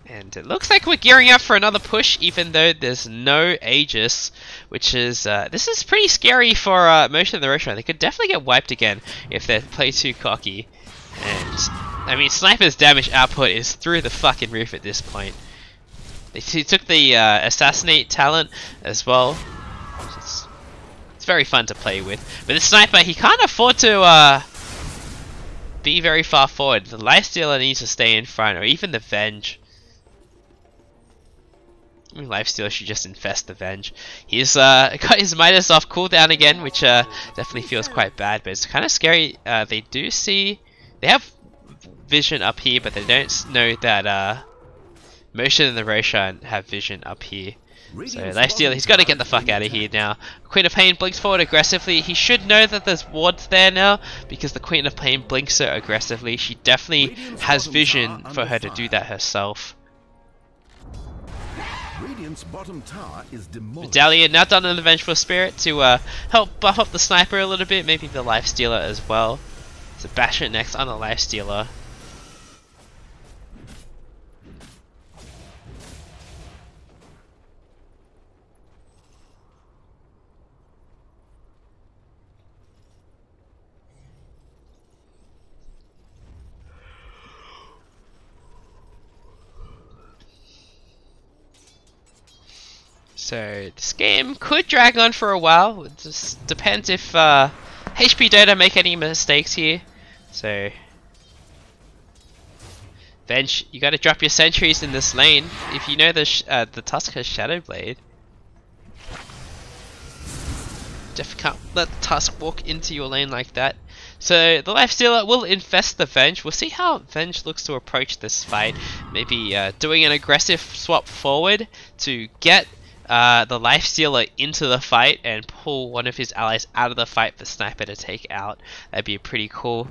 And it looks like we're gearing up for another push, even though there's no Aegis, which is this is pretty scary for Motion the Roshan. They could definitely get wiped again if they play too cocky. And I mean, Sniper's damage output is through the fucking roof at this point. He took the Assassinate talent as well. It's very fun to play with. But the Sniper, he can't afford to be very far forward. The Lifestealer needs to stay in front, or even the Venge. Lifestealer should just infest the Venge. He's got his Midas off cooldown again, which definitely feels quite bad, but it's kind of scary. They have vision up here, but they don't know that Motion and the Roshan have vision up here. So Lifestealer, he's got to get the fuck out of here now. Queen of Pain blinks forward aggressively. He should know that there's wards there now, because the Queen of Pain blinks so aggressively. She definitely has vision for her to do that herself. Bottom tower is demolished. Medallion now done an Vengeful Spirit to help buff up the Sniper a little bit, maybe the Lifestealer as well. So bash it next on the Lifestealer. So this game could drag on for a while. It just depends if HP Dota make any mistakes here. So Venge, you got to drop your sentries in this lane. If you know the Tusk has Shadow Blade, definitely can't let the Tusk walk into your lane like that. So the Lifestealer will infest the Venge. We'll see how Venge looks to approach this fight. Maybe doing an aggressive swap forward to get the Lifestealer into the fight and pull one of his allies out of the fight for Sniper to take out. That'd be pretty cool.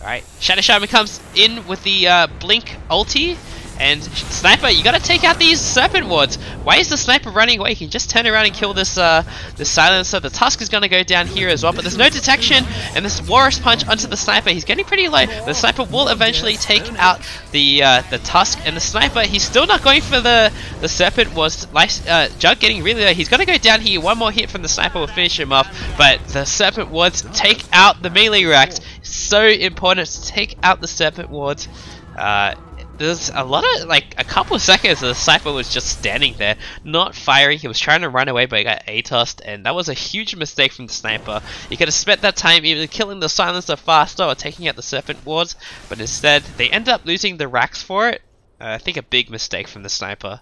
Alright, Shadow Shaman comes in with the Blink ulti. And Sniper, you gotta take out these Serpent Wards. Why is the Sniper running away? He can just turn around and kill this Silencer. The Tusk is gonna go down here as well, but there's no detection, and this Walrus Punch onto the Sniper. He's getting pretty low. The Sniper will eventually take out the Tusk, and the Sniper, he's still not going for the Serpent Wards. Jug getting really low. He's gonna go down here. One more hit from the Sniper will finish him off, but the Serpent Wards take out the melee racks. So important to take out the Serpent Wards. There's a lot of, like, a couple of seconds the Sniper was just standing there, not firing. He was trying to run away, but he got ATOS'd, and that was a huge mistake from the Sniper. He could have spent that time either killing the Silencer faster or taking out the Serpent Wards, but instead, they end up losing the racks for it. I think a big mistake from the Sniper.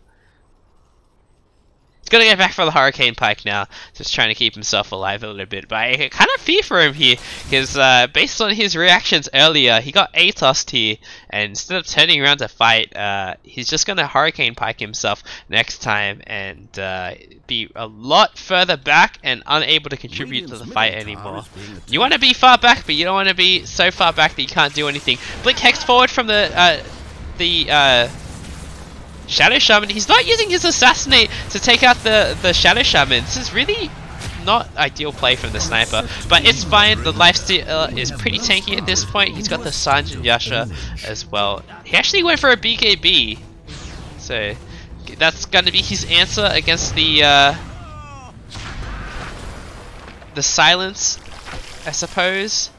He's gonna get back for the Hurricane Pike now, just trying to keep himself alive a little bit. But I kind of fear for him here, because based on his reactions earlier, he got ATOS'd here, and instead of turning around to fight, he's just gonna Hurricane Pike himself next time, and be a lot further back and unable to contribute to the fight anymore. You want to be far back, but you don't want to be so far back that you can't do anything. Blink Hex forward from the Shadow Shaman. He's not using his Assassinate to take out the Shadow Shaman. This is really not ideal play from the Sniper, but it's fine. The Lifestealer is pretty tanky at this point. He's got the Sanjin Yasha as well. He actually went for a BKB, so that's going to be his answer against the Silence, I suppose.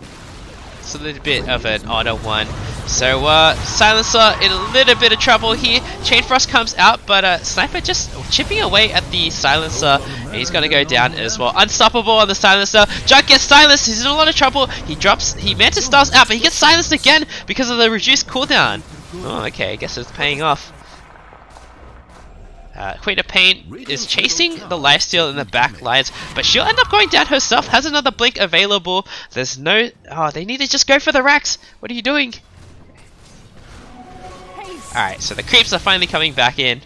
It's a little bit of an auto one. So Silencer in a little bit of trouble here. Chain Frost comes out, but Sniper just chipping away at the Silencer. And he's gonna go down as well. Unstoppable on the Silencer. Jug gets silenced. He's in a lot of trouble. He drops. He Mantis Stars out, but he gets silenced again because of the reduced cooldown. Oh, okay. I guess it's paying off. Queen of Pain is chasing the lifesteal in the back lines, but she'll end up going down herself. Has another blink available. There's no. Oh, they need to just go for the racks. What are you doing? Alright, so the creeps are finally coming back in.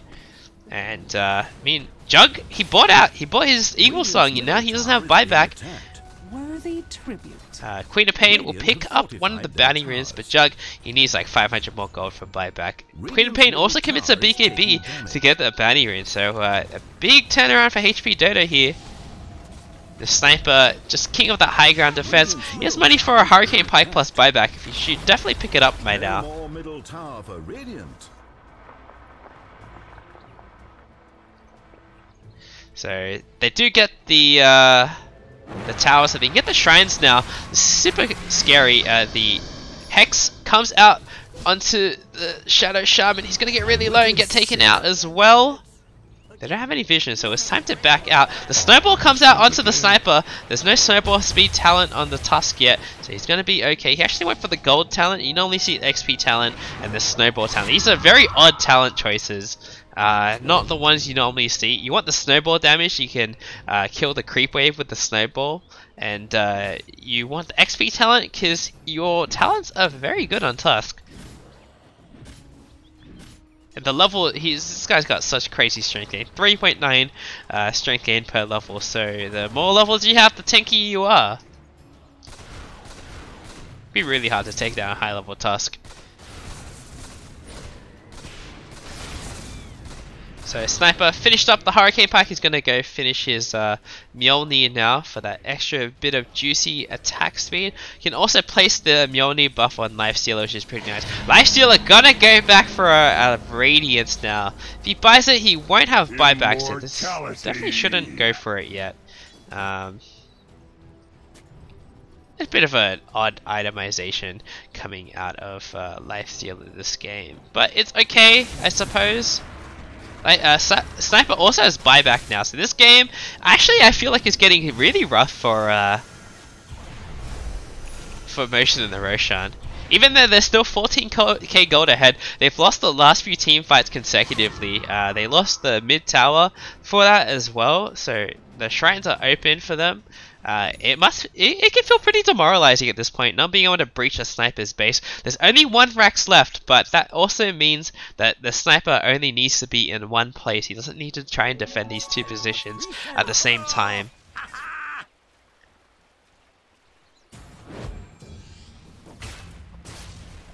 And, I mean, Jug, he bought his Eagle Song, you know, he doesn't have buyback. Worthy tribute. Queen of Pain will pick up one of the bounty runes, but Jug, he needs like 500 more gold for buyback. Queen of Pain also commits a BKB to get the bounty rune, so a big turnaround for HP Dota here. The Sniper, just king of that high ground defense. He has money for a Hurricane Pike plus buyback. If you should definitely pick it up by now. So they do get the tower, so they can get the shrines now. Super scary. The Hex comes out onto the Shadow Shaman. He's gonna get really low and get taken out as well. They don't have any vision, so it's time to back out. The Snowball comes out onto the Sniper. There's no Snowball speed talent on the Tusk yet, so he's going to be okay. He actually went for the gold talent. You normally see XP talent and the Snowball talent. These are very odd talent choices. Not the ones you normally see. You want the Snowball damage, you can kill the creep wave with the Snowball. And you want the XP talent because your talents are very good on Tusk. And the level, this guy's got such crazy strength gain. 3.9 strength gain per level, so the more levels you have, the tankier you are. It'd be really hard to take down a high level Tusk. So Sniper finished up the Hurricane Pike. He's gonna go finish his Mjolnir now for that extra bit of juicy attack speed. You can also place the Mjolnir buff on Lifestealer, which is pretty nice. Lifestealer gonna go back for a Radiance now. If he buys it, he won't have buyback, so this definitely shouldn't go for it yet. It's a bit of an odd itemization coming out of Lifestealer in this game, but it's okay, I suppose. Sniper also has buyback now, so this game actually I feel like is getting really rough for Motion and the Roshan. Even though they're still 14k gold ahead, they've lost the last few team fights consecutively. They lost the mid tower for that as well, so the shrines are open for them. It can feel pretty demoralizing at this point, not being able to breach a Sniper's base. There's only one Rax left, but that also means that the Sniper only needs to be in one place. He doesn't need to try and defend these two positions at the same time.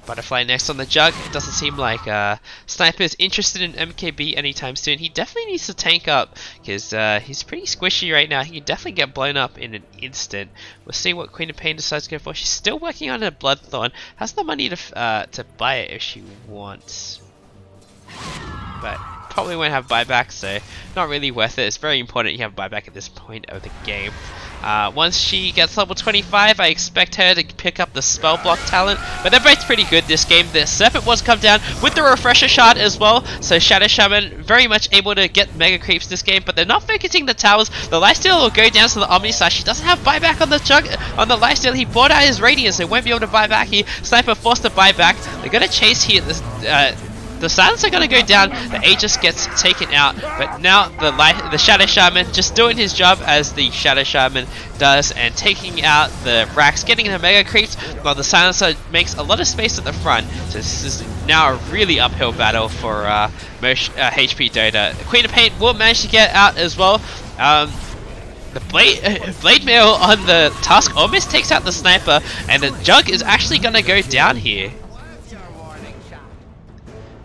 Butterfly next on the Jug. It doesn't seem like Sniper is interested in MKB anytime soon. He definitely needs to tank up because he's pretty squishy right now. He can definitely get blown up in an instant. We'll see what Queen of Pain decides to go for. She's still working on her Bloodthorn. Has the money to buy it if she wants, but probably won't have buyback, so not really worth it. It's very important you have buyback at this point of the game. Once she gets level 25, I expect her to pick up the spell block talent, but they're both pretty good this game. The Serpent was come down with the refresher shard as well, so Shadow Shaman very much able to get mega creeps this game, but they're not focusing the towers. The Lifesteal will go down to the Omni Slash. He doesn't have buyback on the Jug, on the Lifesteal. He bought out his Radiance, so won't be able to buy back here. Sniper forced to buy back. They're gonna chase here. The Silence are going to go down, the Aegis gets taken out, but now the Shadow Shaman just doing his job as the Shadow Shaman does and taking out the Rax, getting the Mega Creeps, while the Silencer makes a lot of space at the front. So this is now a really uphill battle for HP Dota. Queen of Pain will manage to get out as well. The Blade Mail on the Tusk almost takes out the Sniper, and the Jug is actually going to go down here.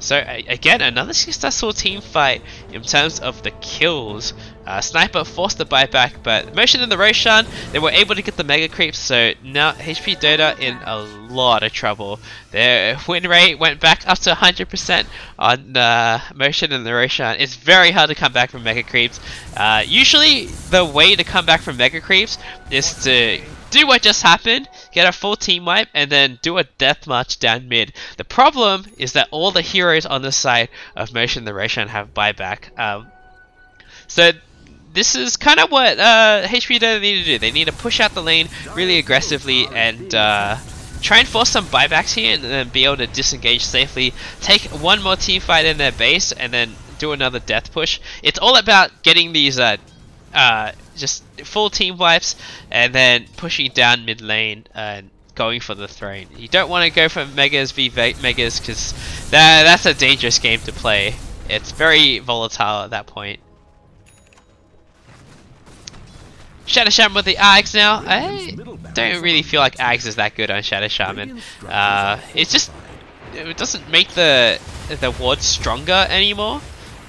So again, another successful team fight in terms of the kills. Sniper forced the buyback, but Motion and the Roshan, they were able to get the Mega Creeps, so now HP Dota in a lot of trouble. Their win rate went back up to 100% on Motion and the Roshan. It's very hard to come back from Mega Creeps. Usually the way to come back from Mega Creeps is to do what just happened, get a full team wipe, and then do a death march down mid. The problem is that all the heroes on the side of Motion the Roshan have buyback. So this is kind of what HP Dota need to do. They need to push out the lane really aggressively and try and force some buybacks here, and then be able to disengage safely, take one more team fight in their base, and then do another death push. It's all about getting these just full team wipes and then pushing down mid lane and going for the throne. You don't want to go for Megas v Megas because that's a dangerous game to play. It's very volatile at that point. Shadow Shaman with the Ags now. I don't really feel like Ags is that good on Shadow Shaman. It doesn't make the ward stronger anymore.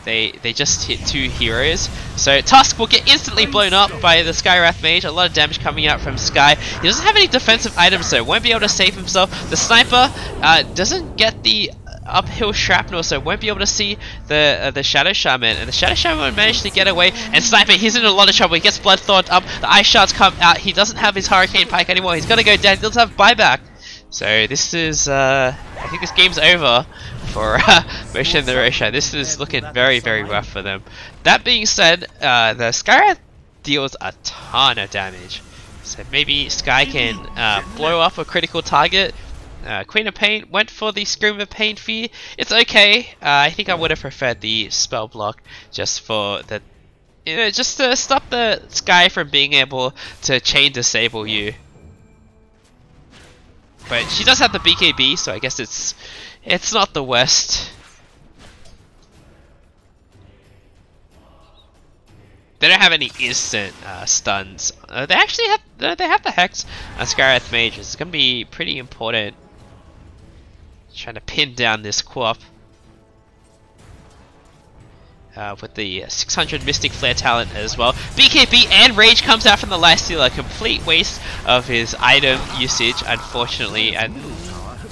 They just hit two heroes. So Tusk will get instantly blown up by the Skywrath Mage. A lot of damage coming out from Sky. He doesn't have any defensive items, so won't be able to save himself. The Sniper doesn't get the uphill shrapnel, so won't be able to see the Shadow Shaman, and the Shadow Shaman managed to get away. And Sniper, he's in a lot of trouble. He gets Bloodthorn up. The Ice Shards come out. He doesn't have his Hurricane Pike anymore. He's gonna go down. He doesn't have buyback. So this is I think this game's over for Motion the Roshan. This is looking very, very rough for them. That being said, the Skywrath deals a ton of damage, so maybe Sky can blow up a critical target. Queen of Pain went for the Scream of Pain Fear. It's okay. I think I would have preferred the spell block just for the, just to stop the Sky from being able to chain disable you. But she does have the BKB, so I guess it's not the worst. They don't have any instant stuns. They actually have the Hex on Skywrath Mage. It's gonna be pretty important. Trying to pin down this Quap with the 600 Mystic Flare talent as well. BKB and Rage comes out from the Lifesteal, a complete waste of his item usage, unfortunately, and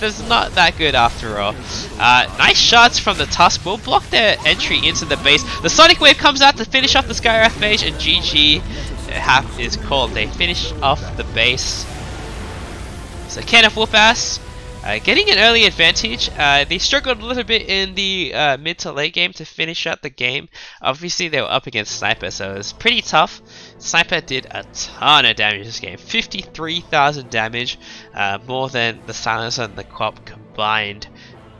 it's not that good after all. Nice shots from the Tusk will block their entry into the base. The Sonic Wave comes out to finish off the Skywrath Mage, and GG is called. They finish off the base. So Kenneth Whoopass getting an early advantage. They struggled a little bit in the mid to late game to finish out the game. Obviously they were up against Sniper, so it was pretty tough. Sniper did a ton of damage this game. 53,000 damage, more than the Silencer and the Quap combined.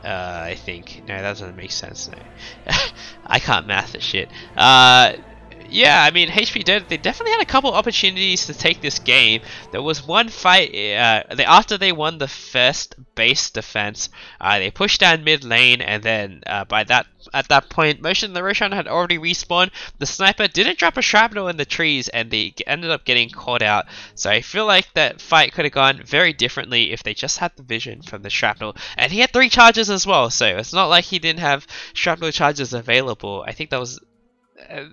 I think. No, that doesn't make sense. No. I can't math this shit. Yeah, I mean, HP Dota, they definitely had a couple opportunities to take this game. There was one fight, after they won the first base defense, they pushed down mid lane, and then at that point, Motion the Roshan had already respawned. The Sniper didn't drop a shrapnel in the trees, and they ended up getting caught out. So I feel like that fight could have gone very differently if they just had the vision from the shrapnel. And he had 3 charges as well, so it's not like he didn't have shrapnel charges available. I think that was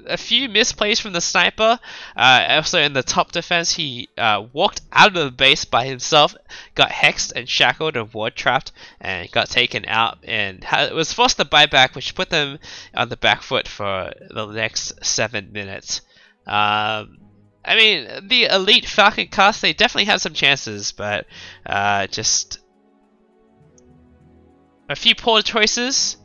a few misplays from the Sniper. Also in the top defense, he walked out of the base by himself, got hexed and shackled and ward trapped, and got taken out, and was forced to buy back, which put them on the back foot for the next 7 minutes. I mean, the Elite Falcon cast, they definitely had some chances, but just a few poor choices.